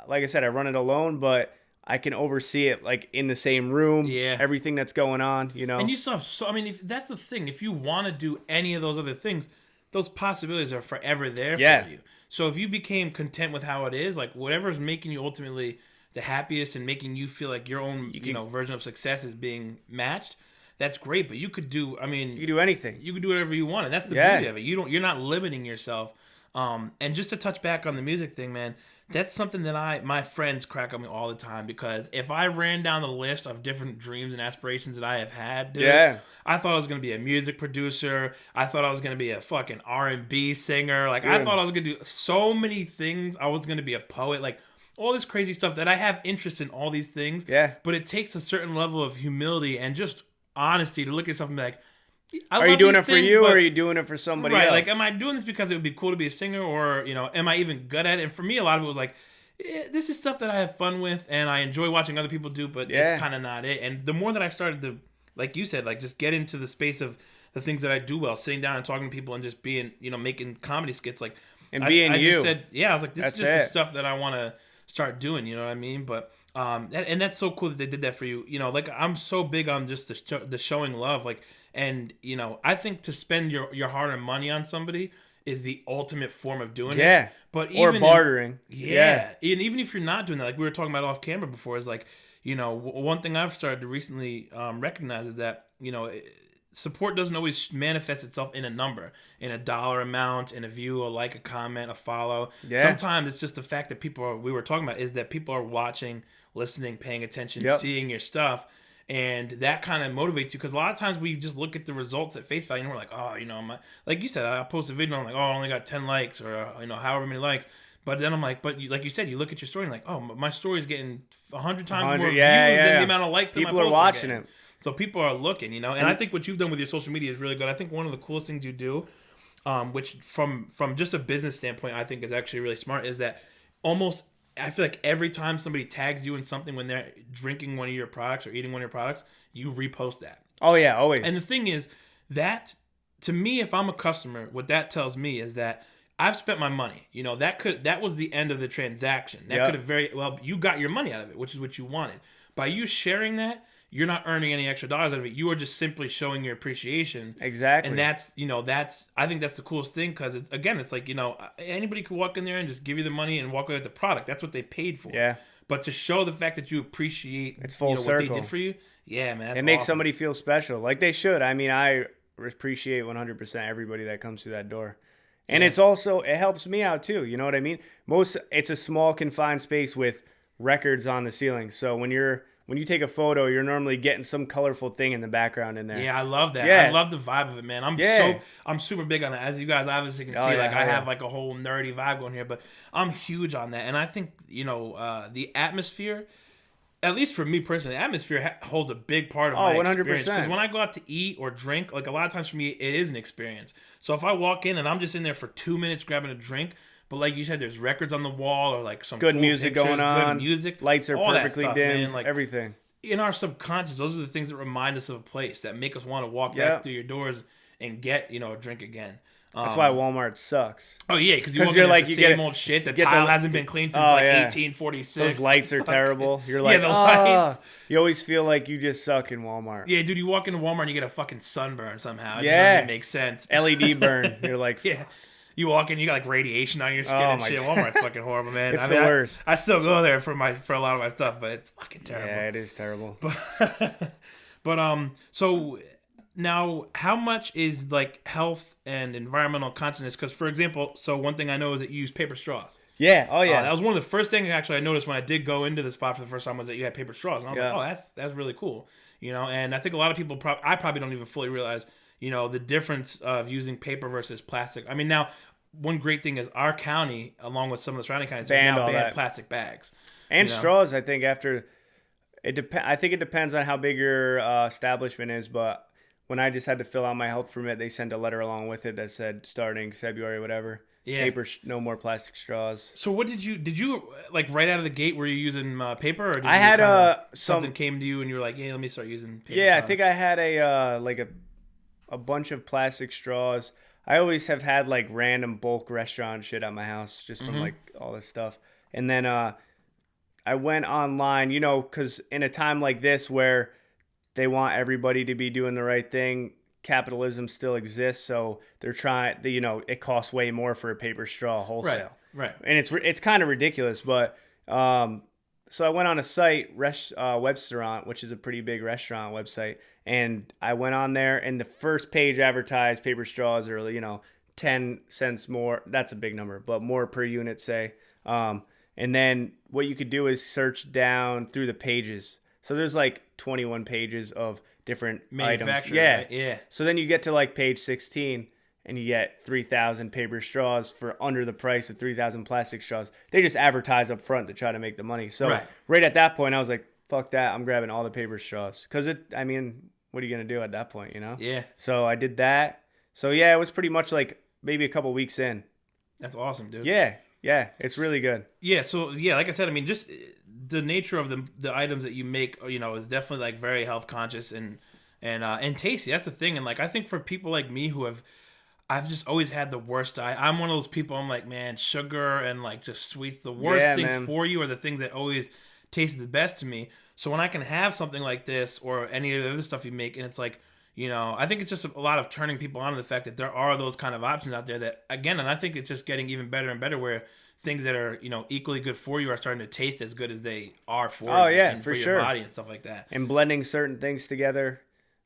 like I said, I run it alone, but I can oversee it like in the same room. Yeah. Everything that's going on, And you still have if that's the thing. If you want to do any of those other things, those possibilities are forever there for you. So if you became content with how it is, like whatever's making you ultimately the happiest and making you feel like your own version of success is being matched, that's great. But you could do, you could do anything. You could do whatever you want, and that's the beauty of it. You're not limiting yourself. And just to touch back on the music thing, man, that's something that my friends crack on me all the time, because if I ran down the list of different dreams and aspirations that I have had, dude, I thought I was going to be a music producer. I thought I was going to be a fucking R&B singer. Like, I thought I was going to do so many things. I was going to be a poet. Like, all this crazy stuff that I have interest in all these things. Yeah. But it takes a certain level of humility and just honesty to look at yourself and be like, are you doing it for you, or are you doing it for somebody else? Like, am I doing this because it would be cool to be a singer, or, am I even good at it? And for me, a lot of it was like, this is stuff that I have fun with and I enjoy watching other people do, but it's kind of not it. And the more that I started to, like you said, like just get into the space of the things that I do well, sitting down and talking to people and just being, making comedy skits, like, and I you. just said, I was like, this is just the stuff that I want to start doing, you know what I mean? But and that's so cool that they did that for you. Like, I'm so big on just the showing love, like. And, I think to spend your hard-earned money on somebody is the ultimate form of doing it. But even bartering. And even if you're not doing that, like we were talking about off camera before, is like, one thing I've started to recently recognize is that, support doesn't always manifest itself in a number, in a dollar amount, in a view, a like, a comment, a follow. Yeah. Sometimes it's just the fact that we were talking about, is that people are watching, listening, paying attention, Yep. seeing your stuff. And that kind of motivates you, because a lot of times we just look at the results at face value and we're like, oh, like you said, I post a video and I'm like, oh, I only got 10 likes or, however many likes. But then I'm like, like you said, you look at your story and like, oh, my story is getting 100 times more views than the amount of likes people that my are posts watching getting. it. So people are looking, and I think what you've done with your social media is really good. I think one of the coolest things you do, which from just a business standpoint, I think is actually really smart, is that almost, I feel like every time somebody tags you in something when they're drinking one of your products or eating one of your products, you repost that. Oh yeah, always. And the thing is that, to me, if I'm a customer, what that tells me is that I've spent my money. That was the end of the transaction. That could have you got your money out of it, which is what you wanted. By you sharing that, you're not earning any extra dollars out of it. You are just simply showing your appreciation. Exactly. And I think that's the coolest thing, because it's like, anybody could walk in there and just give you the money and walk away with the product. That's what they paid for. Yeah. But to show the fact that you appreciate it's full what circle. they did for you, yeah, man, that's it makes awesome. somebody feel special, like they should. I mean, I appreciate 100% everybody that comes through that door. And it's also, it helps me out too. You know what I mean? It's a small confined space with records on the ceiling. So when you take a photo, you're normally getting some colorful thing in the background in there. Yeah, I love that. Yeah. I love the vibe of it, man. I'm super big on that. As you guys obviously can see, I have like a whole nerdy vibe going here, but I'm huge on that. And I think, the atmosphere, at least for me personally, the atmosphere holds a big part of my 100%. experience. Because when I go out to eat or drink, like a lot of times for me, it is an experience. So if I walk in and I'm just in there for 2 minutes grabbing a drink, but like you said, there's records on the wall or like some good cool music pictures, going on, good music, lights are all that perfectly stuff, dimmed, man. Like, everything. In our subconscious, those are the things that remind us of a place, that make us want to walk back through your doors and get, a drink again. That's why Walmart sucks. Oh yeah, because you're like, the same old shit. The tile hasn't been cleaned since 1846. Those lights are terrible. You're like, lights. You always feel like you just suck in Walmart. Yeah, dude, you walk into Walmart and you get a fucking sunburn somehow. It yeah, just doesn't make sense. LED burn. You're like, yeah. You walk in, you got like radiation on your skin and shit. Walmart's fucking horrible, man. It's the worst. I still go there for a lot of my stuff, but it's fucking terrible. Yeah, it is terrible. But so now, how much is like health and environmental consciousness? Because, for example, so one thing I know is that you use paper straws. Yeah. Oh yeah. That was one of the first things actually I noticed when I did go into the spot for the first time, was that you had paper straws, and I was like, oh, that's really cool. And I think a lot of people I probably don't even fully realize, the difference of using paper versus plastic. I mean, now, one great thing is our county, along with some of the surrounding counties, have now banned plastic bags. And straws, I think, after... I think it depends on how big your establishment is, but when I just had to fill out my health permit, they sent a letter along with it that said starting February, whatever, paper, no more plastic straws. So what did you like right out of the gate? Were you using paper, or did I had something came to you and you were like, yeah, let me start using paper? Yeah, products? I think I had a bunch of plastic straws. I always have had like random bulk restaurant shit at my house, just from like all this stuff. And then I went online, because in a time like this where they want everybody to be doing the right thing, capitalism still exists. So they're trying, it costs way more for a paper straw wholesale. Right. And it's kind of ridiculous. But so I went on a site, Webstaurant, which is a pretty big restaurant website. And I went on there, and the first page advertised paper straws are, 10 cents more. That's a big number, but more per unit, say. And then what you could do is search down through the pages. So there's like 21 pages of different items. Yeah. Right? Yeah. So then you get to like page 16, and you get 3,000 paper straws for under the price of 3,000 plastic straws. They just advertise up front to try to make the money. So right at that point, I was like, fuck that. I'm grabbing all the paper straws. Because what are you going to do at that point, Yeah. So I did that. So yeah, it was pretty much like maybe a couple weeks in. That's awesome, dude. Yeah. Yeah, it's really good. Yeah, so like I said, just the nature of the items that you make, is definitely like very health conscious and tasty. That's the thing. And like I think for people like me I've just always had the worst diet. I'm one of those people. I'm like, man, sugar and like just sweets, the worst things for you are the things that always taste the best to me. So when I can have something like this or any of the other stuff you make, and it's like, I think it's just a lot of turning people on to the fact that there are those kind of options out there that, again, and I think it's just getting even better and better where things that are, equally good for you are starting to taste as good as they are for you. Oh, yeah, and for your sure. Body and stuff like that. And blending certain things together.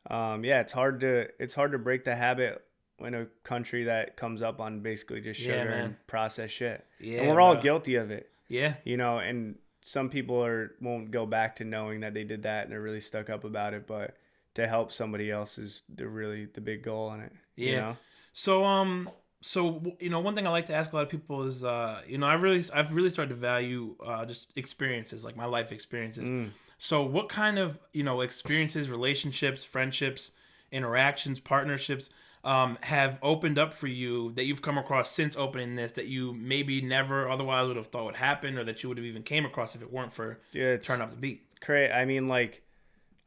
Yeah, it's hard to break the habit in a country that comes up on basically just Yeah, sugar man. and processed shit. And Yeah, we're all bro. guilty of it, Yeah. and some people won't go back to knowing that they did that and they're really stuck up about it, but to help somebody else is the big goal on it. Yeah. So one thing I like to ask a lot of people is, I've really started to value just experiences, like my life experiences. Mm. So what kind of, experiences, relationships, friendships, interactions, partnerships, have opened up for you that you've come across since opening this that you maybe never otherwise would have thought would happen, or that you would have even came across if it weren't for Yeah, it's Turn Up the Beat? great. I mean, like,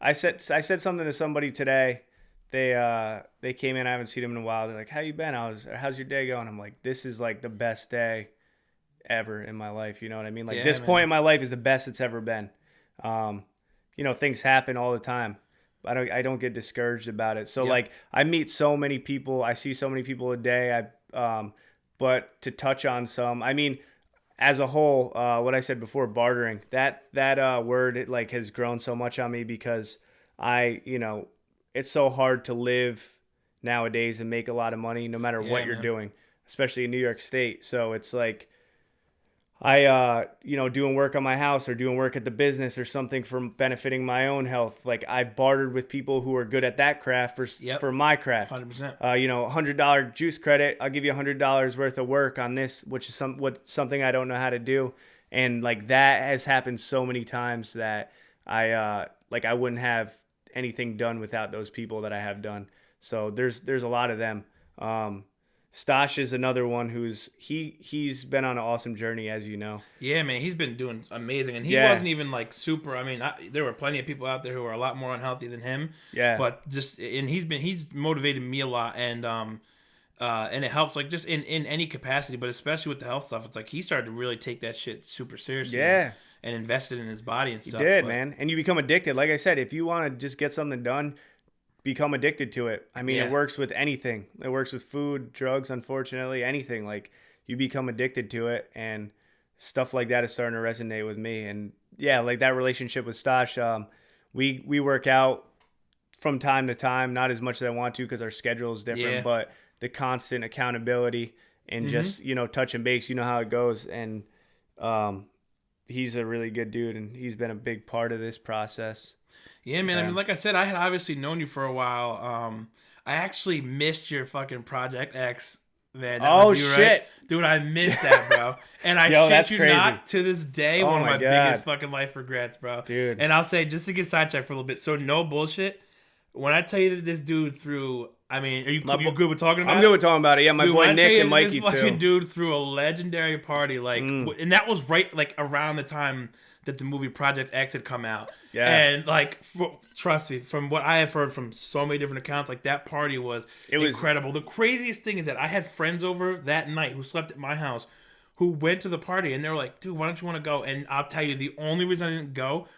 I said something to somebody today. They came in. I haven't seen them in a while. They're like, "How you been?" How's your day going? I'm like, "This is like the best day ever in my life." You know what I mean? Like, Yeah, this man. point in my life is the best it's ever been. Things happen all the time. I don't get discouraged about it. So Yep. like, I meet so many people. I see so many people a day. But to touch on some, I mean, as a whole, what I said before, bartering, that word, it like has grown so much on me because it's so hard to live nowadays and make a lot of money no matter Yeah, what you're man. doing, especially in New York State. So it's like doing work on my house or doing work at the business or something for benefiting my own health. Like, I bartered with people who are good at that craft Yep. for my craft. 100%. $100 juice credit. I'll give you $100 worth of work on this, which is something I don't know how to do. And like, that has happened so many times that I wouldn't have anything done without those people that I have done. So there's a lot of them. Stash is another one he's been on an awesome journey, as you know. Yeah, man, he's been doing amazing, and he Yeah. wasn't even like super. I mean, there were plenty of people out there who are a lot more unhealthy than him. Yeah. But he's motivated me a lot, and it helps like just in any capacity, but especially with the health stuff. It's like he started to really take that shit super seriously. Yeah. And invested in his body and You stuff. did, But man. And you become addicted. Like I said, if you want to just get something done, become addicted to it. I mean, Yeah. It works with anything. It works with food, drugs, unfortunately, anything. Like, you become addicted to it, and stuff like that is starting to resonate with me. And yeah, like that relationship with Stash, we work out from time to time, not as much as I want to because our schedule is different, Yeah. but the constant accountability and just, touching base, you know how it goes. And he's a really good dude, and he's been a big part of this process. Yeah, man. I Yeah. mean, like I said, I had obviously known you for a while. I actually missed your fucking Project X, man. That Oh, was you, right? shit. Dude, I missed that, bro. And I Yo, shit that's you crazy. not, to this day, Oh one of my my God. biggest fucking life regrets, bro. Dude. And I'll say, just to get sidetracked for a little bit, so no bullshit. When I tell you that this dude threw, I mean, are you good with talking about it? I'm good with talking about it. Yeah, my Dude, boy when I tell Nick you and that Mikey this fucking too. dude threw a legendary party, like, and that was right like around the time that the movie Project X had come out. Yeah. And like, trust me, from what I have heard from so many different accounts, like that party was incredible. The craziest thing is that I had friends over that night who slept at my house, who went to the party, and they were like, "Dude, why don't you want to go?" And I'll tell you, the only reason I didn't go,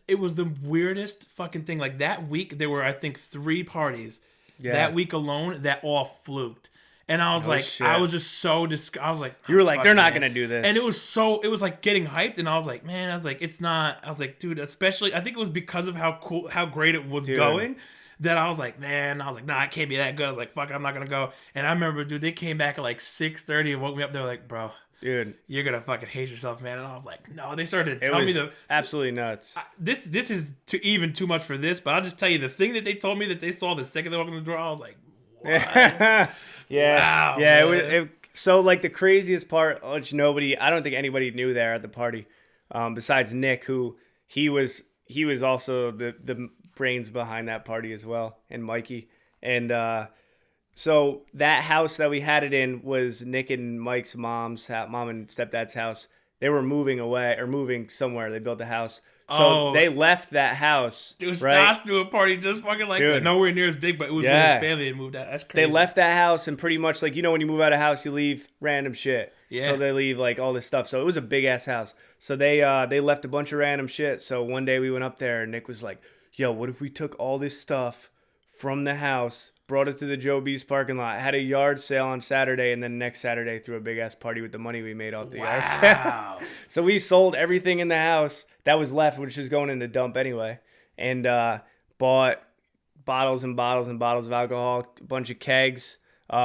it was the weirdest fucking thing. Like, that week, there were, I think, 3 parties that week alone that all fluked. And I was like, shit. I was just so I was like, You were like, fuck, they're not man. gonna do this. And it was like getting hyped, and I was like, man, it's not. I was like, dude, especially, I think it was because of how great it was going, that I was like, nah, it can't be that good. I was like, fuck it, I'm not gonna go. And I remember, dude, they came back at like 6:30 and woke me up. They were like, bro, Dude, you're gonna fucking hate yourself, man. And I was like, no. They started to it tell was me absolutely nuts. this is too much for this, but I'll just tell you the thing that they told me that they saw the second they walked in the door. I was like, what? Yeah, Wow, yeah. man. So like the craziest part, which I don't think anybody knew there at the party, besides Nick, who he was also the brains behind that party as well, and Mikey, and so that house that we had it in was Nick and Mike's mom and stepdad's house. They were moving somewhere. They built a house. So they left that house. Dude, right? Stash threw a party just fucking like Dude. that. Nowhere near as big, but it was when his family had moved out. That's crazy. They left that house, and pretty much like, when you move out of house, you leave random shit. Yeah. So they leave like all this stuff. So it was a big ass house. So they left a bunch of random shit. So one day we went up there, and Nick was like, "Yo, what if we took all this stuff from the house, brought it to the Dobies parking lot, had a yard sale on Saturday, and then next Saturday threw a big ass party with the money we made off the yard sale." Wow. So we sold everything in the house that was left, which is going in the dump anyway, and bought bottles and bottles and bottles of alcohol, a bunch of kegs,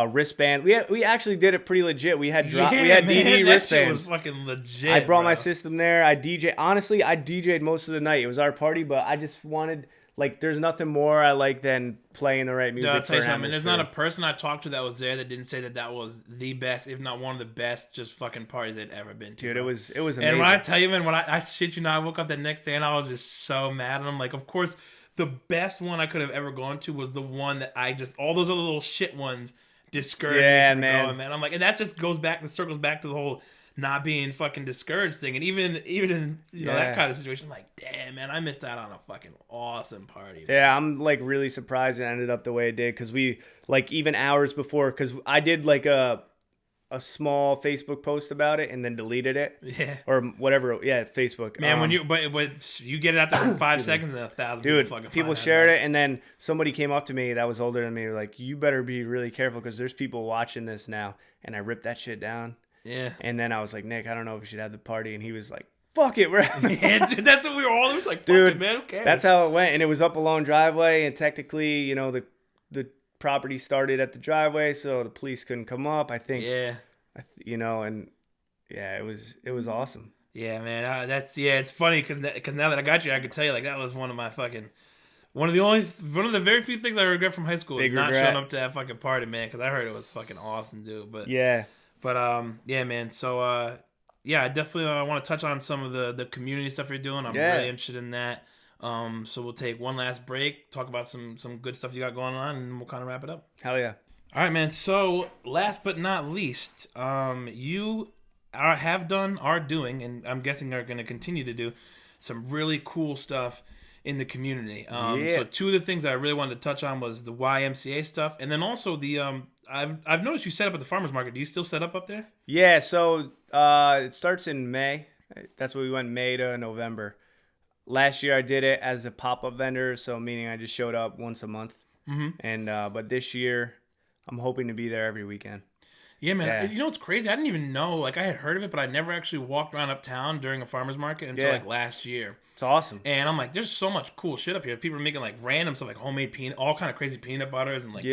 wristband. We actually did it pretty legit. We had man, DD that wristbands. shit was fucking legit. I brought bro. my system there. I DJ. Honestly, I DJ'd most of the night. It was our party, but I just wanted, like, there's nothing more I like than playing the right music. I'll tell you for something. There's atmosphere. not a person I talked to that was there that didn't say that was the best, if not one of the best, just fucking parties they'd ever been to. Dude, bro. it was amazing. And when I tell you, man, when I shit you not, I woke up the next day and I was just so mad. And I'm like, of course, the best one I could have ever gone to was the one that I just, all those other little shit ones discouraged me from going, man. I'm like, and that just circles back to the whole not being fucking discouraged thing. And even in that kind of situation, I'm like, damn, man, I missed out on a fucking awesome party. Man. Yeah, I'm like really surprised it ended up the way it did, because we, like, even hours before, because I did like a small Facebook post about it and then deleted it. Yeah. Or whatever. Yeah, Facebook. Man, when you you get it out there in 5 seconds and 1,000 people shared it, and then somebody came up to me that was older than me, like, you better be really careful because there's people watching this now. And I ripped that shit down. Yeah. And then I was like, Nick, I don't know if we should have the party. And he was like, fuck it, we're yeah, dude, that's what we were all. It was like, fuck dude, it, man, okay. That's how it went. And it was up a long driveway, and technically, the property started at the driveway, so the police couldn't come up, I think. Yeah. And yeah, it was awesome. Yeah, man. It's funny because now that I got you, I could tell you, like, that was one of the very few things I regret from high school is not showing up to that fucking party, man, because I heard it was fucking awesome, dude. But yeah, man. So I definitely want to touch on some of the community stuff you're doing. I'm really interested in that. So we'll take one last break, talk about some good stuff you got going on, and we'll kind of wrap it up. Hell yeah. All right, man. So last but not least, you are doing, and I'm guessing are going to continue to do some really cool stuff in the community. So two of the things I really wanted to touch on was the YMCA stuff, and then also the I've noticed you set up at the farmers market. Do you still set up there? Yeah. So it starts in May. That's what we went, May to November. Last year I did it as a pop-up vendor, so meaning I just showed up once a month. Mm-hmm. And but this year I'm hoping to be there every weekend. Yeah, man. Yeah. You know what's crazy? I didn't even know. Like, I had heard of it, but I never actually walked around uptown during a farmer's market until, like, last year. It's awesome. And I'm like, there's so much cool shit up here. People are making, like, random stuff, like homemade all kind of crazy peanut butters and, like,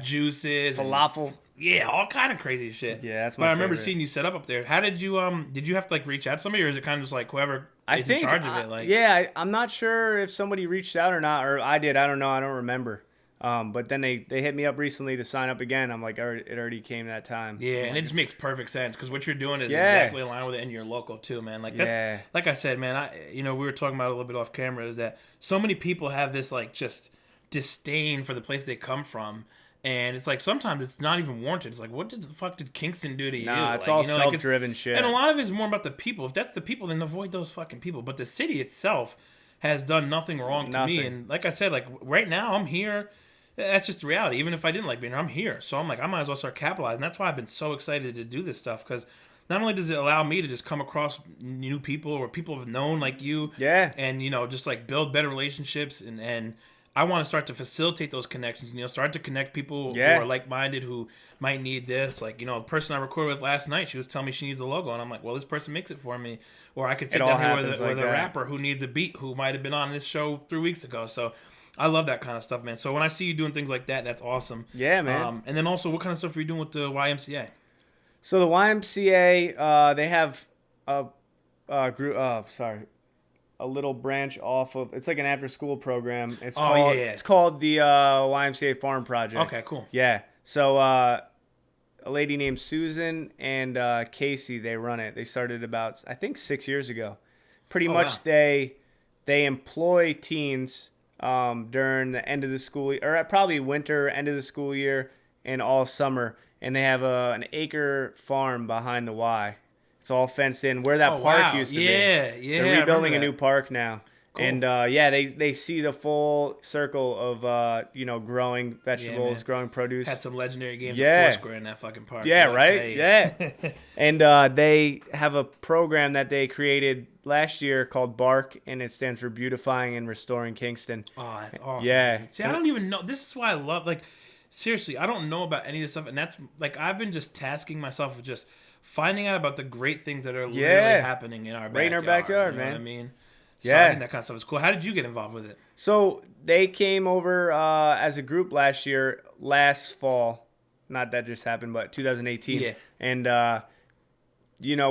juices. Falafel. And, all kind of crazy shit. Yeah, that's my But I remember favorite. seeing you set up there. How did you have to, like, reach out to somebody, or is it kind of just, like, whoever is in charge of it? Like, I'm not sure if somebody reached out or not, or I did. I don't know. I don't remember. But then they hit me up recently to sign up again. I'm like, it already came that time. Yeah, and it just makes perfect sense because what you're doing is exactly in line with it, and you're local too, man. Like that's like I said, man. We were talking about it a little bit off camera. Is that so many people have this like just disdain for the place they come from, and it's like sometimes it's not even warranted. It's like, what the fuck did Kingston do to you? Nah, it's all self-driven shit. And a lot of it is more about the people. If that's the people, then avoid those fucking people. But the city itself has done nothing wrong to me. And like I said, like right now I'm here. That's just the reality. Even if I didn't like being here, I'm here. So I'm like, I might as well start capitalizing. That's why I've been so excited to do this stuff, because not only does it allow me to just come across new people or people have known like you, and just like build better relationships, and I want to start to facilitate those connections. Start to connect people who are like-minded who might need this. Like a person I recorded with last night, she was telling me she needs a logo, and I'm like, well, this person makes it for me. Or I could sit down here with a rapper who needs a beat who might have been on this show 3 weeks ago. So I love that kind of stuff, man. So when I see you doing things like that, that's awesome. Yeah, man. And then also, what kind of stuff are you doing with the YMCA? So the YMCA, they have a group. A little branch off of. It's like an after-school program. It's called the YMCA Farm Project. Okay, cool. Yeah. So a lady named Susan and Casey, they run it. They started about, I think, 6 years ago. Pretty much, they employ teens during the end of the school, or probably winter, end of the school year, and all summer. And they have an acre farm behind the Y. It's all fenced in where that park used to be. Yeah. They're rebuilding a new park now. Cool. And they see the full circle of growing vegetables, growing produce. Had some legendary games of Foursquare in that fucking park. Yeah, right? Yeah. And they have a program that they created last year called BARK, and it stands for Beautifying and Restoring Kingston. Oh, that's awesome. Yeah. Man. See, I don't even know. This is why I love, like, seriously, I don't know about any of this stuff. And that's, like, I've been just tasking myself with just finding out about the great things that are literally happening in our backyard. Right in our backyard, you know man. What I mean? So I Yeah. think that kind of stuff is cool. How did you get involved with it? So they came over as a group last fall. Not that just happened, but 2018. Yeah. And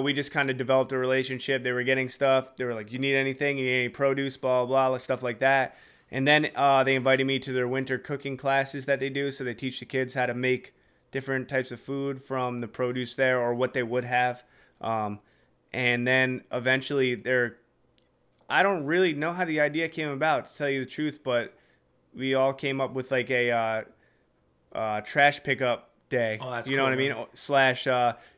we just kind of developed a relationship. They were getting stuff. They were like, "You need anything? You need any produce? Blah blah blah, stuff like that." And then they invited me to their winter cooking classes that they do. So they teach the kids how to make different types of food from the produce there, or what they would have. And then eventually I don't really know how the idea came about, to tell you the truth, but we all came up with like a trash pickup day. Oh, that's you know cool, what I mean? man. Slash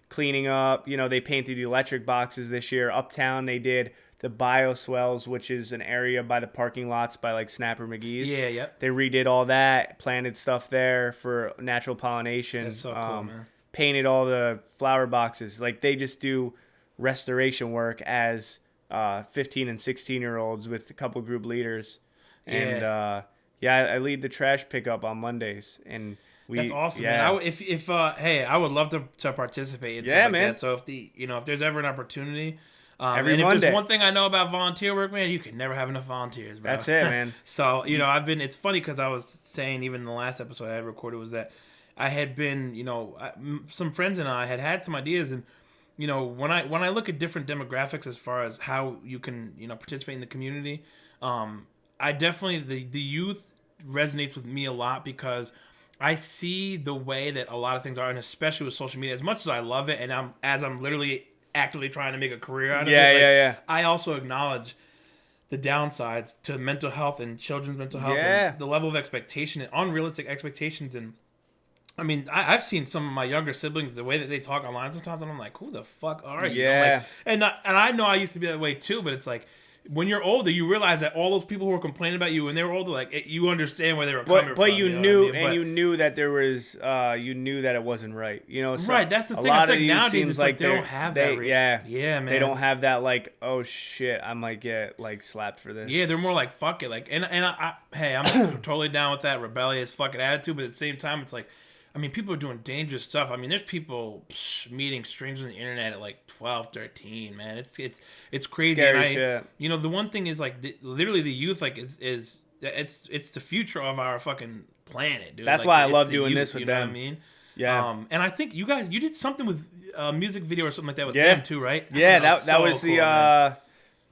cleaning up. They painted the electric boxes this year. Uptown, they did the bioswells, which is an area by the parking lots by like Snapper McGee's. Yeah, yep. They redid all that, planted stuff there for natural pollination. That's so cool, man. Painted all the flower boxes. Like, they just do restoration work as 15 and 16-year-olds with a couple group leaders. And I lead the trash pickup on Mondays. And that's awesome, man. I would love to participate in stuff like that. So if there's ever an opportunity, every and if Monday. there's one thing I know about volunteer work, man, you can never have enough volunteers, bro. That's it, man. So it's funny because I was saying, even in the last episode I had recorded, was that I had been, some friends and I had some ideas, and when I look at different demographics as far as how you can participate in the community, I definitely the youth resonates with me a lot, because I see the way that a lot of things are, and especially with social media. As much as I love it, and I'm literally actively trying to make a career out of it. I also acknowledge the downsides to mental health and children's mental health, and the level of expectation and unrealistic expectations. And I mean, I've seen some of my younger siblings, the way that they talk online sometimes, and I'm like, who the fuck are you? Yeah. And I know I used to be that way too, but it's like, when you're older, you realize that all those people who were complaining about you when they were older, like, you understand where they were coming from. But you knew that there was, you knew that it wasn't right. So right, that's the thing. I think nowadays it's like they don't have that. Yeah, man. They don't have that, like, oh shit, I might get like slapped for this. Yeah, they're more like, fuck it. Like, I'm totally down with that rebellious fucking attitude, but at the same time, it's like, I mean, people are doing dangerous stuff. I mean, there's people meeting strangers on the internet at like 12, 13, man. It's crazy. Scary shit. The one thing is, like, literally the youth, like, it's the future of our fucking planet, dude. That's like, why I love doing this with you them. Know what I mean? Yeah. And I think you did something with a music video or something like that with them too, right? Yeah, that was cool, the man.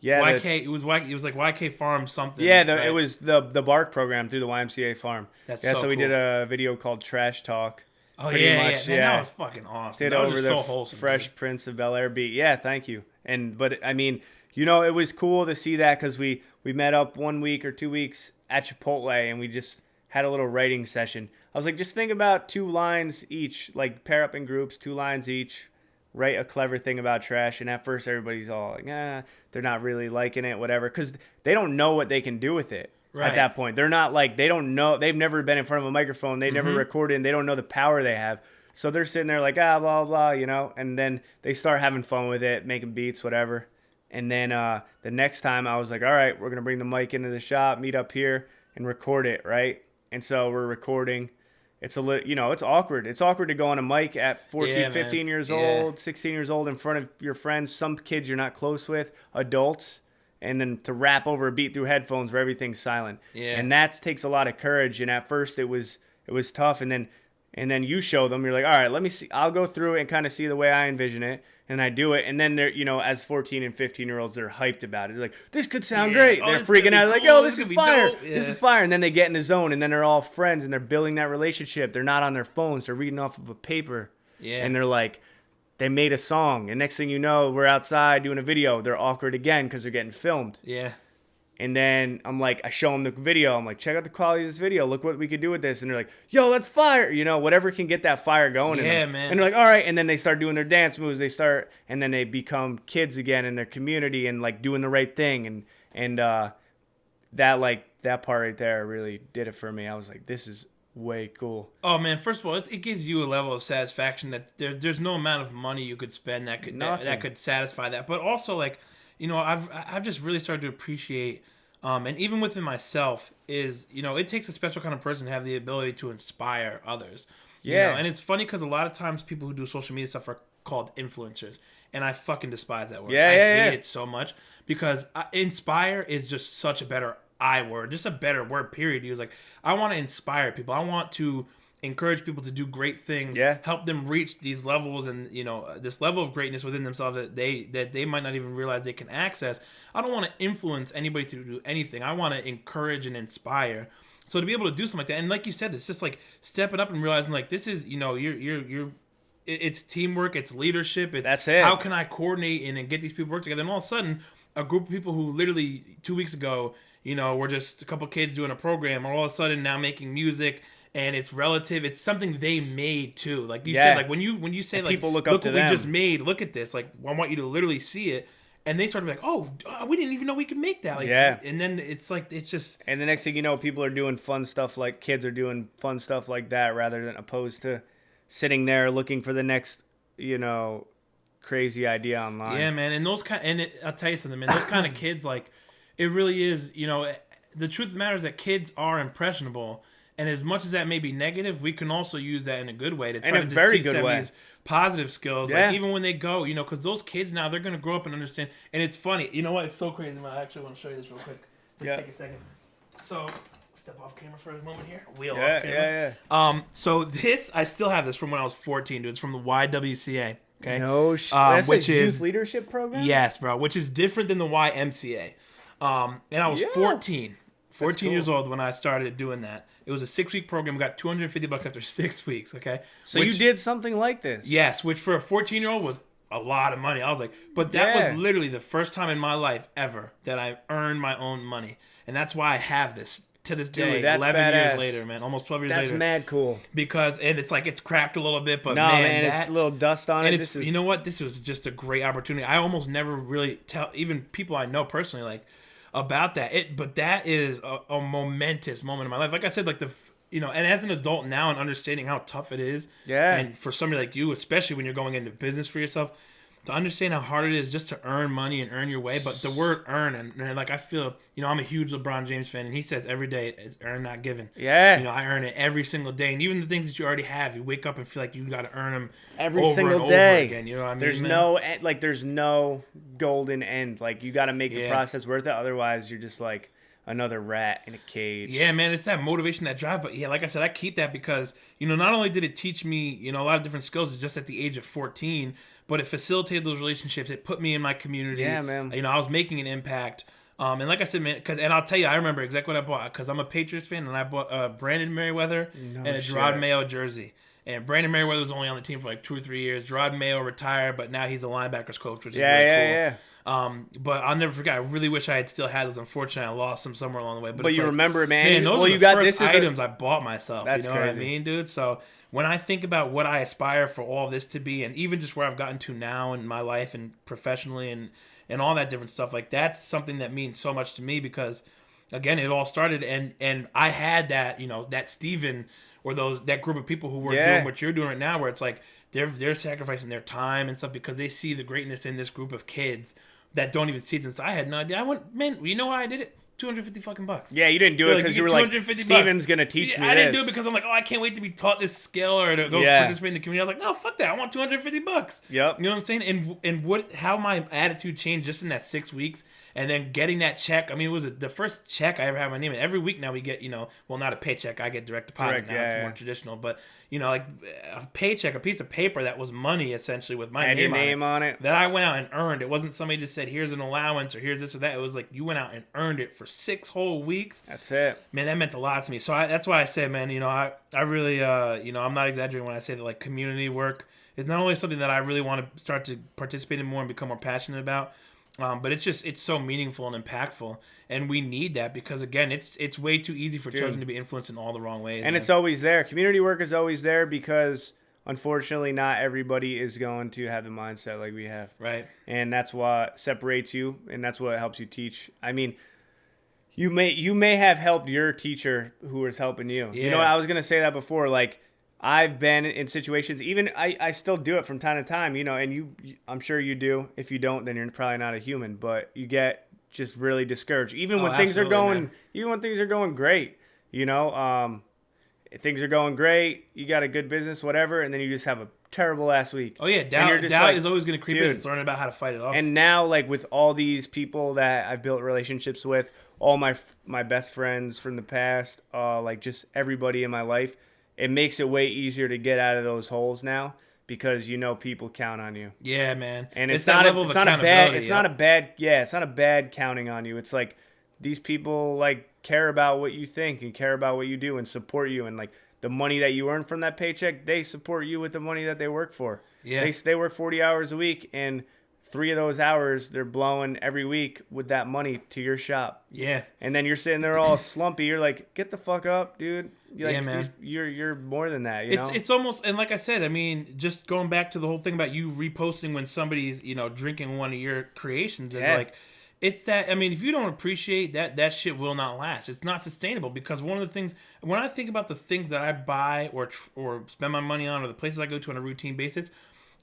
Yeah, it was like YK Farm something. Yeah, right? It was the BARC program through the YMCA farm. That's so we cool. did a video called Trash Talk. Oh yeah, man, that was fucking awesome. Did that over was the so wholesome, Fresh dude. Prince of Bel-Air beat. Yeah, thank you. But I mean, it was cool to see that, because we met up 1 week or 2 weeks at Chipotle, and we just had a little writing session. I was like, just think about 2 lines each, like pair up in groups, 2 lines each. Write a clever thing about trash. And at first everybody's all like, they're not really liking it, whatever, because they don't know what they can do with it. Right. At that point, they're not like, they don't know, they've never been in front of a microphone, they never recorded, and they don't know the power they have. So they're sitting there like, blah blah, and then they start having fun with it, making beats, whatever. And then the next time I was like, all right, we're gonna bring the mic into the shop, meet up here, and record it, right? And so we're recording. It's a little, it's awkward. It's awkward to go on a mic at 14, 15 years old, 16 years old, in front of your friends, some kids you're not close with, adults, and then to rap over a beat through headphones where everything's silent. Yeah. And that takes a lot of courage. And at first it was tough. And then you show them, you're like, all right, let me see. I'll go through it and kind of see the way I envision it. And I do it. And then they're, as 14 and 15-year-olds, they're hyped about it. They're like, this could sound great. They're freaking out. Cool. Like, yo, this is fire. Yeah. This is fire. And then they get in the zone, and then they're all friends, and they're building that relationship. They're not on their phones. They're reading off of a paper. Yeah. And they're like, they made a song. And next thing you know, we're outside doing a video. They're awkward again because they're getting filmed. Yeah. And then I'm like, I show them the video. I'm like, check out the quality of this video. Look what we could do with this. And they're like, yo, that's fire. Whatever can get that fire going. Yeah, in them. man. And they're like, all right. And then they start doing their dance moves. And then they become kids again in their community and like doing the right thing. And that part right there really did it for me. I was like, this is way cool. Oh man, first of all, it gives you a level of satisfaction that there's no amount of money you could spend that could satisfy that. But also, like, I've just really started to appreciate, and even within myself, is it takes a special kind of person to have the ability to inspire others. Yeah. And it's funny because a lot of times people who do social media stuff are called influencers, and I fucking despise that word. I hate it so much because inspire is just such a better I word, just a better word, period. He was like, I want to inspire people. I want to encourage people to do great things, Yeah. help them reach these levels and, you know, this level of greatness within themselves that they might not even realize they can access. I don't want to influence anybody to do anything. I want to encourage and inspire. So to be able to do something like that, and like you said, it's just like stepping up and realizing like this is, you know, it's teamwork, it's leadership. That's it. How can I coordinate and get these people work together? And all of a sudden, a group of people who literally 2 weeks ago, you know, were just a couple kids doing a program, are all of a sudden now making music, and it's relative. It's something they made too. Like you said, like when you say, and like, people look up to what them. we just made. Look at this. Like, I want you to literally see it. And they started like, oh, we didn't even know we could make that. Like, yeah. And then it's like, it's just. And the next thing you know, people are doing fun stuff, like kids are doing fun stuff like that, rather than opposed to sitting there looking for the next, you know, crazy idea online. Yeah, man. And I'll tell you something, man. Those kind of kids, like, it really is, you know, the truth of the matter is that kids are impressionable. And as much as that may be negative, we can also use that in a good way to try to just teach them these positive skills. Yeah. Like, even when they go, you know, because those kids now, they're going to grow up and understand. And it's funny. You know what? It's so crazy, man. I actually want to show you this real quick. Just take a second. So, step off camera for a moment here. Wheel off camera. Yeah. So this, I still have this from when I was 14, dude. It's from the YMCA. Okay. No shit. That's which a is youth leadership program? Yes, bro. Which is different than the YMCA. And I was 14 years old when I started doing that. It was a 6-week program. We got $250 after 6 weeks. Okay. So you did something like this? Yes, which for a 14-year-old was a lot of money. I was like, but that was literally the first time in my life ever that I earned my own money, and that's why I have this to this day. 11 years later, man, almost 12 years later. That's mad cool. Because it's like it's cracked a little bit, but it's a little dust on it. And you know what? This was just a great opportunity. I almost never really tell even people I know personally like about that. But that is a momentous moment in my life. Like I said, like and as an adult now and understanding how tough it is. Yeah. And for somebody like you, especially when you're going into business for yourself, to understand how hard it is just to earn money and earn your way. But the word earn, and like I feel, I'm a huge LeBron James fan, and he says every day is earn, not given. Yeah. I earn it every single day. And even the things that you already have, you wake up and feel like you got to earn them every over single and day. Over again. You know what I mean? There's no golden end. Like, you got to make the process worth it. Otherwise, you're just like another rat in a cage. Yeah, man, it's that motivation, that drive. But yeah, like I said, I keep that because, not only did it teach me, a lot of different skills just at the age of 14, but it facilitated those relationships. It put me in my community. Yeah, man. I was making an impact. And like I said, man, and I'll tell you, I remember exactly what I bought because I'm a Patriots fan, and I bought Brandon Meriweather and a Gerard Mayo jersey. And Brandon Meriweather was only on the team for like 2 or 3 years. Gerard Mayo retired, but now he's a linebackers coach, which is really cool. But I'll never forget. I really wish I had still had those. Unfortunately, I lost them somewhere along the way. But you remember, man. Man, those are the first items I bought myself. That's you know crazy. What I mean, dude? So when I think about what I aspire for all this to be, and even just where I've gotten to now in my life and professionally and all that different stuff, like that's something that means so much to me because, again, it all started and I had that, that Steven or that group of people who were doing what you're doing right now, where it's like they're sacrificing their time and stuff because they see the greatness in this group of kids that don't even see them. So I had no idea. You know why I did it? $250 fucking bucks. Yeah, you didn't do it because you were like, Steven's going to teach me this. I didn't do it because I'm like, I can't wait to be taught this skill or to go participate in the community. I was like, no, fuck that. I want $250. Yep. You know what I'm saying? And how my attitude changed just in that 6 weeks. And then getting that check. I mean, it was the first check I ever had my name in. Every week now we get, well, not a paycheck. I get direct deposit now. It's more traditional. But, like a paycheck, a piece of paper that was money essentially with my name on it. That I went out and earned. It wasn't somebody just said, here's an allowance or here's this or that. It was like you went out and earned it for 6 whole weeks. That's it. Man, that meant a lot to me. So that's why I say, man, I really, I'm not exaggerating when I say that like community work is not only something that I really want to start to participate in more and become more passionate about, but it's so meaningful and impactful, and we need that because again, it's way too easy for children to be influenced in all the wrong ways. And it's always there. Community work is always there because unfortunately, not everybody is going to have the mindset like we have. Right. And that's what separates you, and that's what helps you teach. I mean, you may have helped your teacher who was helping you. Yeah. I was gonna say that before, like. I've been in situations, even I still do it from time to time, and you I'm sure you do. If you don't, then you're probably not a human, but you get just really discouraged. Even when things are going great, things are going great, you got a good business, whatever, and then you just have a terrible last week. Oh yeah, And doubt is always going to creep in. dude. It's learning about how to fight it off. And now, like, with all these people that I've built relationships with, all my best friends from the past, like just everybody in my life, it makes it way easier to get out of those holes now because people count on you. Yeah, man. And it's not a bad counting on you. It's like these people like care about what you think and care about what you do and support you, and like the money that you earn from that paycheck, they support you with the money that they work for. Yeah. They work 40 hours a week, and 3 of those hours they're blowing every week with that money to your shop. Yeah. And then you're sitting there all slumpy. You're like, get the fuck up, dude. Man. You're more than that. It's almost, and like I said, I mean, just going back to the whole thing about you reposting when somebody's drinking one of your creations is like. It's that, I mean, if you don't appreciate that shit will not last. It's not sustainable because one of the things, when I think about the things that I buy or spend my money on or the places I go to on a routine basis,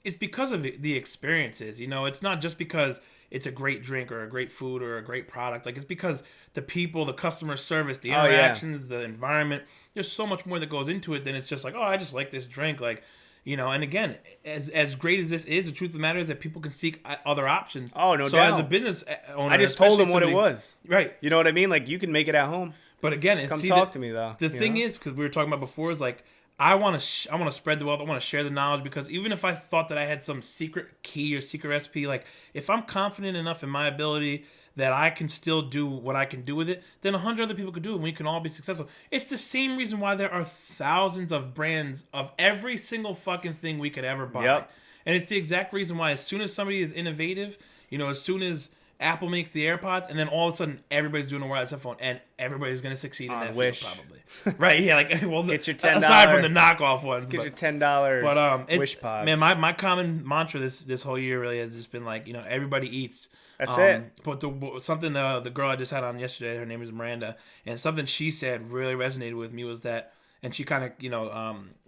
it's because of the experiences. It's not just because it's a great drink or a great food or a great product. Like, it's because the people, the customer service, the interactions, the environment, there's so much more that goes into it than it's just like, oh, I just like this drink. Like, and again, as great as this is, the truth of the matter is that people can seek other options. Oh, no doubt. So as a business owner, I just told them what it was. Right. You know what I mean? Like, you can make it at home. But again, come talk to me though. The thing is, because we were talking about before, is like I want to spread the wealth. I want to share the knowledge because even if I thought that I had some secret key or secret recipe, like if I'm confident enough in my ability that I can still do what I can do with it, then 100 other people could do it and we can all be successful. It's the same reason why there are thousands of brands of every single fucking thing we could ever buy. Yep. And it's the exact reason why as soon as somebody is innovative, as soon as Apple makes the AirPods, and then all of a sudden everybody's doing a wireless headphone, and everybody's going to succeed in that Wish. field probably. Right, yeah, like, well, get your $10, aside from the knockoff ones. Get your $10 Wish Pods. Man, my common mantra this whole year really has just been like, everybody eats. That's it. But something the girl I just had on yesterday, her name is Miranda, and something she said really resonated with me was that, and she kind of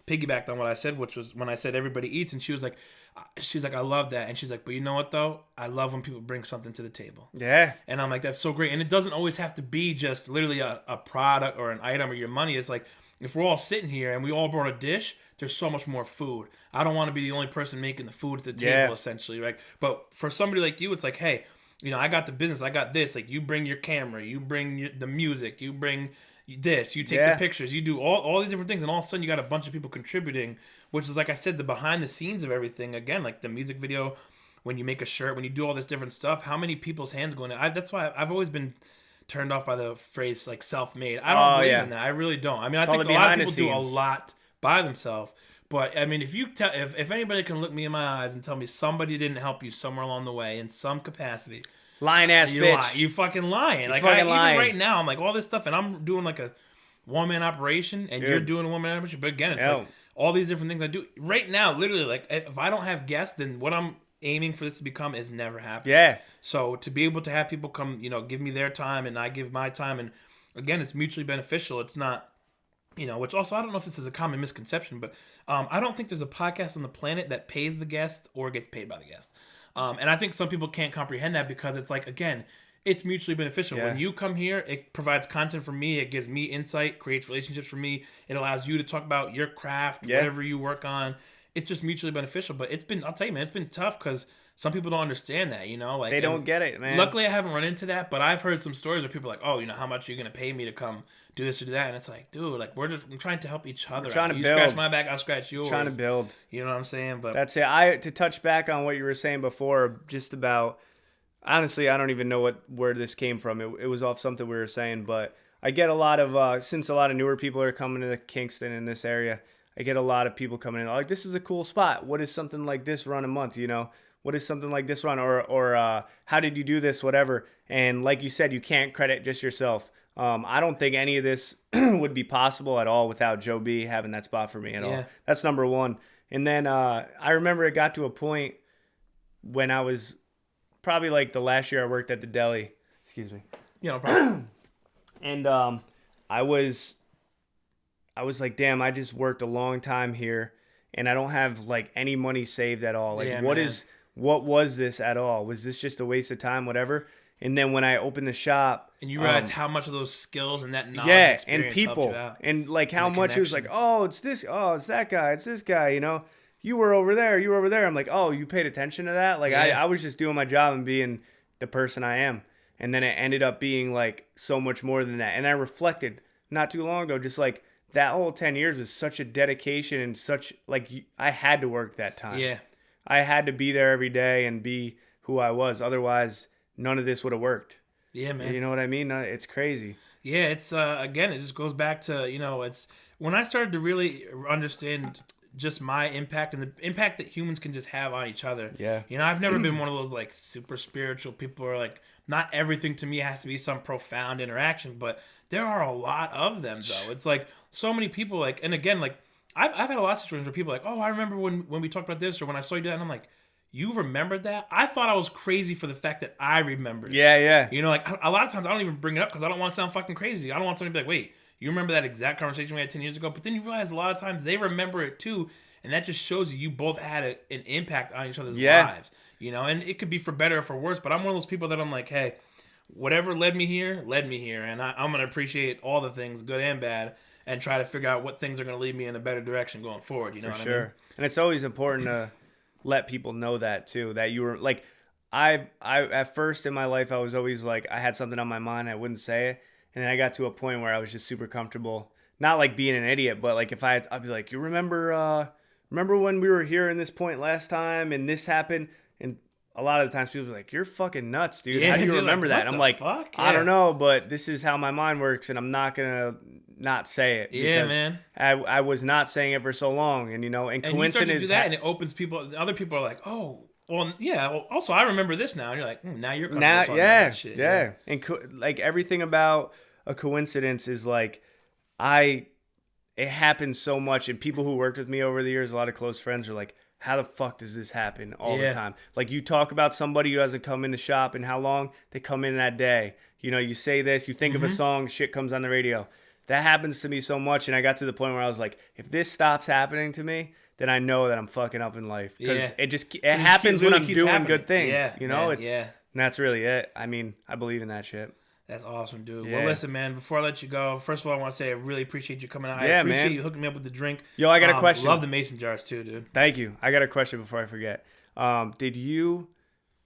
piggybacked on what I said, which was when I said everybody eats, and she's like, I love that, and she's like, but you know what though, I love when people bring something to the table. Yeah. And I'm like, that's so great, and it doesn't always have to be just literally a product or an item or your money. It's like if we're all sitting here and we all brought a dish, there's so much more food. I don't want to be the only person making the food at the table, essentially, right? But for somebody like you, it's like, hey, I got the business, I got this. Like, you bring your camera, you bring the music, you bring this, you take the pictures, you do all these different things, and all of a sudden you got a bunch of people contributing, which is, like I said, the behind the scenes of everything. Again, like the music video, when you make a shirt, when you do all this different stuff, how many people's hands go in it? That's why I've always been turned off by the phrase, like, self-made. I don't believe in that. I really don't. I mean, I think a lot of people do a lot by themselves. But I mean, if anybody can look me in my eyes and tell me somebody didn't help you somewhere along the way in some capacity, lying ass bitch, you fucking lying. Like, lying. Even right now, I'm like all this stuff, and I'm doing like a one-man operation, and you're doing a one-man operation. But again, it's like all these different things I do right now. Literally, like if I don't have guests, then what I'm aiming for this to become is never happening. Yeah. So to be able to have people come, give me their time, and I give my time, and again, it's mutually beneficial. It's not. Which also, I don't know if this is a common misconception, but I don't think there's a podcast on the planet that pays the guest or gets paid by the guest. And I think some people can't comprehend that because it's like, again, it's mutually beneficial. Yeah. When you come here, it provides content for me. It gives me insight, creates relationships for me. It allows you to talk about your craft, whatever you work on. It's just mutually beneficial. But I'll tell you, man, it's been tough because some people don't understand that, like they don't get it, man. Luckily, I haven't run into that, but I've heard some stories where people are like, oh, how much are you going to pay me to come do this or do that? And it's like, dude, like I'm trying to help each other. Trying to you build. Scratch my back, I'll scratch yours. Trying to build. You know what I'm saying? But that's it. To touch back on what you were saying before, just about, honestly, I don't even know where this came from. It was off something we were saying, but I get a lot of, since a lot of newer people are coming to Kingston in this area, I get a lot of people coming in like, this is a cool spot. What is something like this run a month, What is something like this run? Or how did you do this, whatever? And like you said, you can't credit just yourself. I don't think any of this would be possible at all without Joe B having that spot for me at all. That's number one. And then I remember it got to a point when I was probably like the last year I worked at the deli. Excuse me. No problem. And I was like, damn, I just worked a long time here, and I don't have like any money saved at all. Like, what was this at all? Was this just a waste of time, whatever? And then when I opened the shop, and you realize how much of those skills and that knowledge, and people, and like how much it was like, oh, it's this, oh, it's that guy, it's this guy, you were over there, you were over there. I'm like, oh, you paid attention to that? Like, Yeah. I was just doing my job and being the person I am. And then it ended up being like so much more than that. And I reflected not too long ago, just like that whole 10 years was such a dedication and such like I had to work that time. Yeah. I had to be there every day and be who I was. Otherwise, none of this would have worked. Yeah, man. You know what I mean? It's crazy. Yeah, it's again, it just goes back to, it's when I started to really understand just my impact and the impact that humans can just have on each other. Yeah. I've never been one of those like super spiritual people, or like not everything to me has to be some profound interaction, but there are a lot of them though. It's like so many people like, and again, like I've had a lot of situations where people are like, oh, I remember when we talked about this, or when I saw you do that, and I'm like, you remembered that? I thought I was crazy for the fact that I remembered it. Yeah. Like a lot of times I don't even bring it up because I don't want to sound fucking crazy. I don't want somebody to be like, wait, you remember that exact conversation we had 10 years ago? But then you realize a lot of times they remember it too. And that just shows you both had an impact on each other's lives. And it could be for better or for worse. But I'm one of those people that I'm like, hey, whatever led me here. And I'm going to appreciate all the things, good and bad, and try to figure out what things are going to lead me in a better direction going forward. You know what I mean? And it's always important to let people know that too, that you were like, I at first in my life, I was always like, I had something on my mind, I wouldn't say it. And then I got to a point where I was just super comfortable, not like being an idiot, but like if I'd be like, you remember when we were here in this point last time and this happened? And a lot of the times people are like, you're fucking nuts, dude. How do you remember that? And I'm like, I don't know, but this is how my mind works, and I'm not gonna not say it. Yeah, man. I was not saying it for so long, and and coincidence. You start to do that, and it opens people. Other people are like, oh. Well, yeah. Well, also, I remember this now. And you're like, now you're comfortable talking about that shit. Yeah. And like everything about a coincidence is like, it happens so much. And people who worked with me over the years, a lot of close friends are like, how the fuck does this happen all the time? Like you talk about somebody who hasn't come in the shop in how long? They come in that day. You say this, you think of a song, shit comes on the radio. That happens to me so much. And I got to the point where I was like, if this stops happening to me, then I know that I'm fucking up in life, because it happens when I'm doing good things. And that's really it. I mean, I believe in that shit. That's awesome, dude. Yeah. Well, listen, man, before I let you go, first of all, I want to say I really appreciate you coming out. Yeah, I appreciate you hooking me up with the drink. Yo, I got a question. Love the mason jars too, dude. Thank you. I got a question before I forget. Did you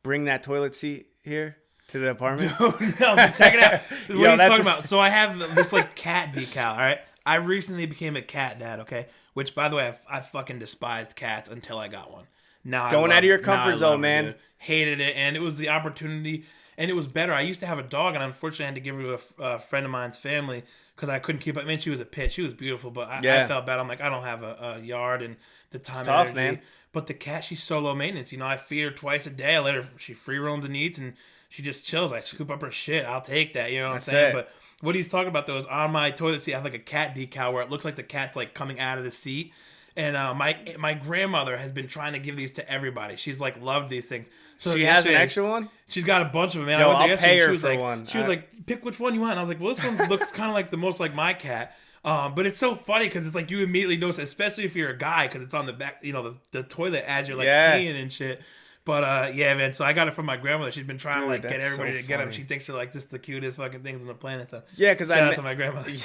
bring that toilet seat here to the apartment? Dude, no, so check it out. What are you talking about? So I have this like cat decal, all right? I recently became a cat dad, okay? Which, by the way, I fucking despised cats until I got one. Now going out of your comfort zone, man. Dude. Hated it, and it was the opportunity, and it was better. I used to have a dog, and unfortunately, I had to give her to a friend of mine's family because I couldn't keep up. I mean, she was a pit. She was beautiful, but I felt bad. I'm like, I don't have a yard and the time and tough, energy. Man. But the cat, she's so low maintenance. I feed her twice a day. I let her, she free roams and eats, and she just chills. I scoop up her shit. I'll take that. You know what I'm saying? But what he's talking about, though, is on my toilet seat, I have like a cat decal where it looks like the cat's like coming out of the seat. And my grandmother has been trying to give these to everybody. She's like loved these things. So she has an extra one? She's got a bunch of them, man. Yo, I'll pay her for one. She was like, pick which one you want. And I was like, well, this one looks kind of like the most like my cat. But it's so funny because it's like you immediately notice, especially if you're a guy, because it's on the back, the toilet as you're like peeing and shit. But yeah, man. So I got it from my grandmother. She's been trying to like get everybody to get them. She thinks they're like just the cutest fucking things on the planet. So yeah, because shout out to my grandmother.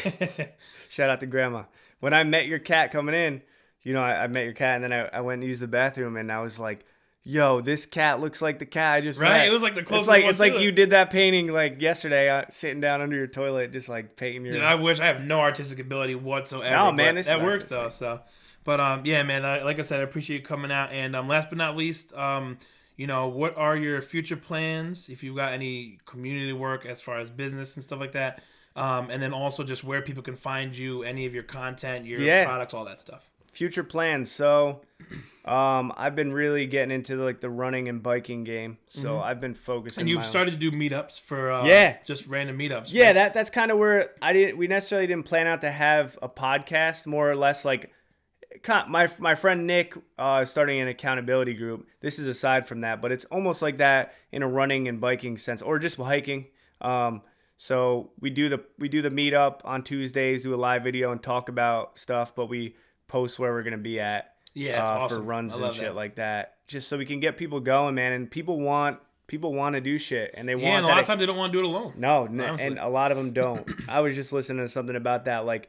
Shout out to grandma. When I met your cat coming in, I met your cat, and then I went and used the bathroom, and I was like, yo, this cat looks like the cat I just met. It was like the closest It's like you did that painting like yesterday, sitting down under your toilet, just like painting your... Dude, I wish. I have no artistic ability whatsoever. No, man, that works though. So, but yeah, man, like I said, I appreciate you coming out. And last but not least, what are your future plans? If you've got any community work as far as business and stuff like that, and then also just where people can find you, any of your content, your products, all that stuff. Future plans. So I've been really getting into like the running and biking game. So I've been focusing. And you've started to do meetups for just random meetups. Yeah, right? That's kind of where we necessarily didn't plan out to have a podcast. More or less like my friend Nick is starting an accountability group. This is aside from that, but it's almost like that in a running and biking sense, or just hiking. So we do the meetup on Tuesdays, do a live video and talk about stuff, but we post where we're going to be at awesome. For runs and shit like that, just so we can get people going, man. And people want to do shit, and they want. And a lot of times they don't want to do it alone. No, and a lot of them don't. I was just listening to something about that, like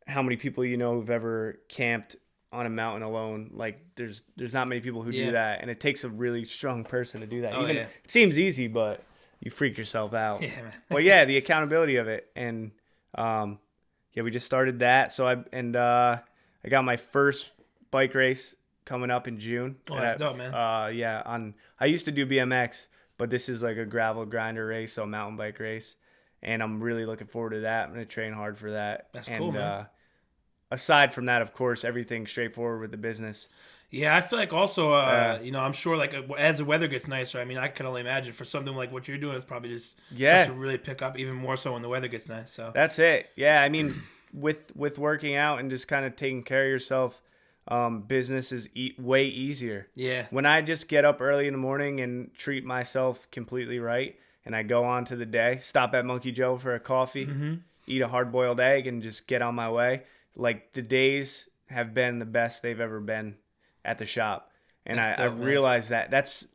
how many people who've ever camped on a mountain alone. Like there's not many people who Yeah. do that, and it takes a really strong person to do that. Oh, Even yeah. it seems easy, but you freak yourself out. Yeah, man. But yeah, the accountability of it, and yeah, we just started that. So I got my first bike race coming up in June. Oh, that's dope, man. Yeah, I used to do BMX, but this is like a gravel grinder race, so a mountain bike race, and I'm really looking forward to that. I'm gonna train hard for that. That's and, cool, man. Aside from that, of course, everything's straightforward with the business. Yeah, I feel like also, I'm sure like as the weather gets nicer, I mean, I can only imagine for something like what you're doing, it's probably just starts to really pick up even more so when the weather gets nice. So that's it. Yeah, I mean, with working out and just kind of taking care of yourself, business is way easier. Yeah. When I just get up early in the morning and treat myself completely right, and I go on to the day, stop at Monkey Joe for a coffee, eat a hard-boiled egg, and just get on my way. Like the days have been the best they've ever been at the shop, and I realized that that's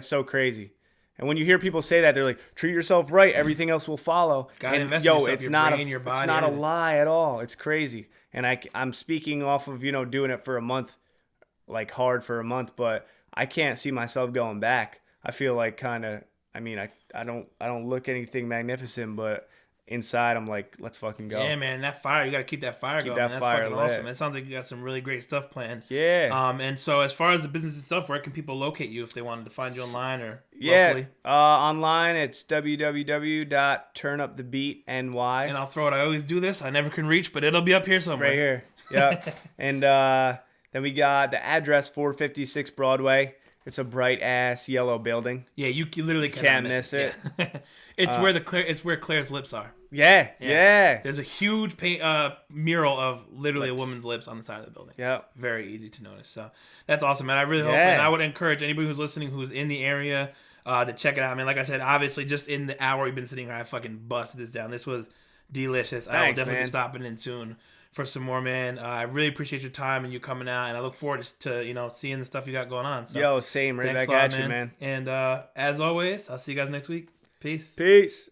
so crazy. And when you hear people say that, they're like, "Treat yourself right, everything else will follow." Gotta invest in yourself, it's your not brain, your body, it's not everything. a lie at all. It's crazy, and I'm speaking off of doing it for a month, like hard for a month, but I can't see myself going back. I feel like kind of. I mean, I don't look anything magnificent, but inside I'm like, let's fucking go. Yeah, man, that fire, you got to keep that fire going. that Man. That's fire fucking lit. awesome. It sounds like you got some really great stuff planned. Yeah. And so as far as the business itself, where can people locate you if they wanted to find you online or Yeah. locally? Online, it's www.turnupthebeatny. And I'll throw it. I always do this. I never can reach, but it'll be up here somewhere. Right here. Yeah. And then we got the address 456 Broadway. It's a bright ass yellow building. Yeah, you literally Can't miss it. Yeah. It's where Claire's lips are. Yeah. There's a huge mural of literally a woman's lips on the side of the building. Yeah. Very easy to notice. So that's awesome, man. I really hope, and I would encourage anybody who's listening who's in the area to check it out. I mean, like I said, obviously, just in the hour we've been sitting here, I fucking busted this down. This was delicious. I will definitely be stopping in soon for some more, man. I really appreciate your time and you coming out, and I look forward to seeing the stuff you got going on. So, Yo, same. Right back at you, man. And as always, I'll see you guys next week. Peace.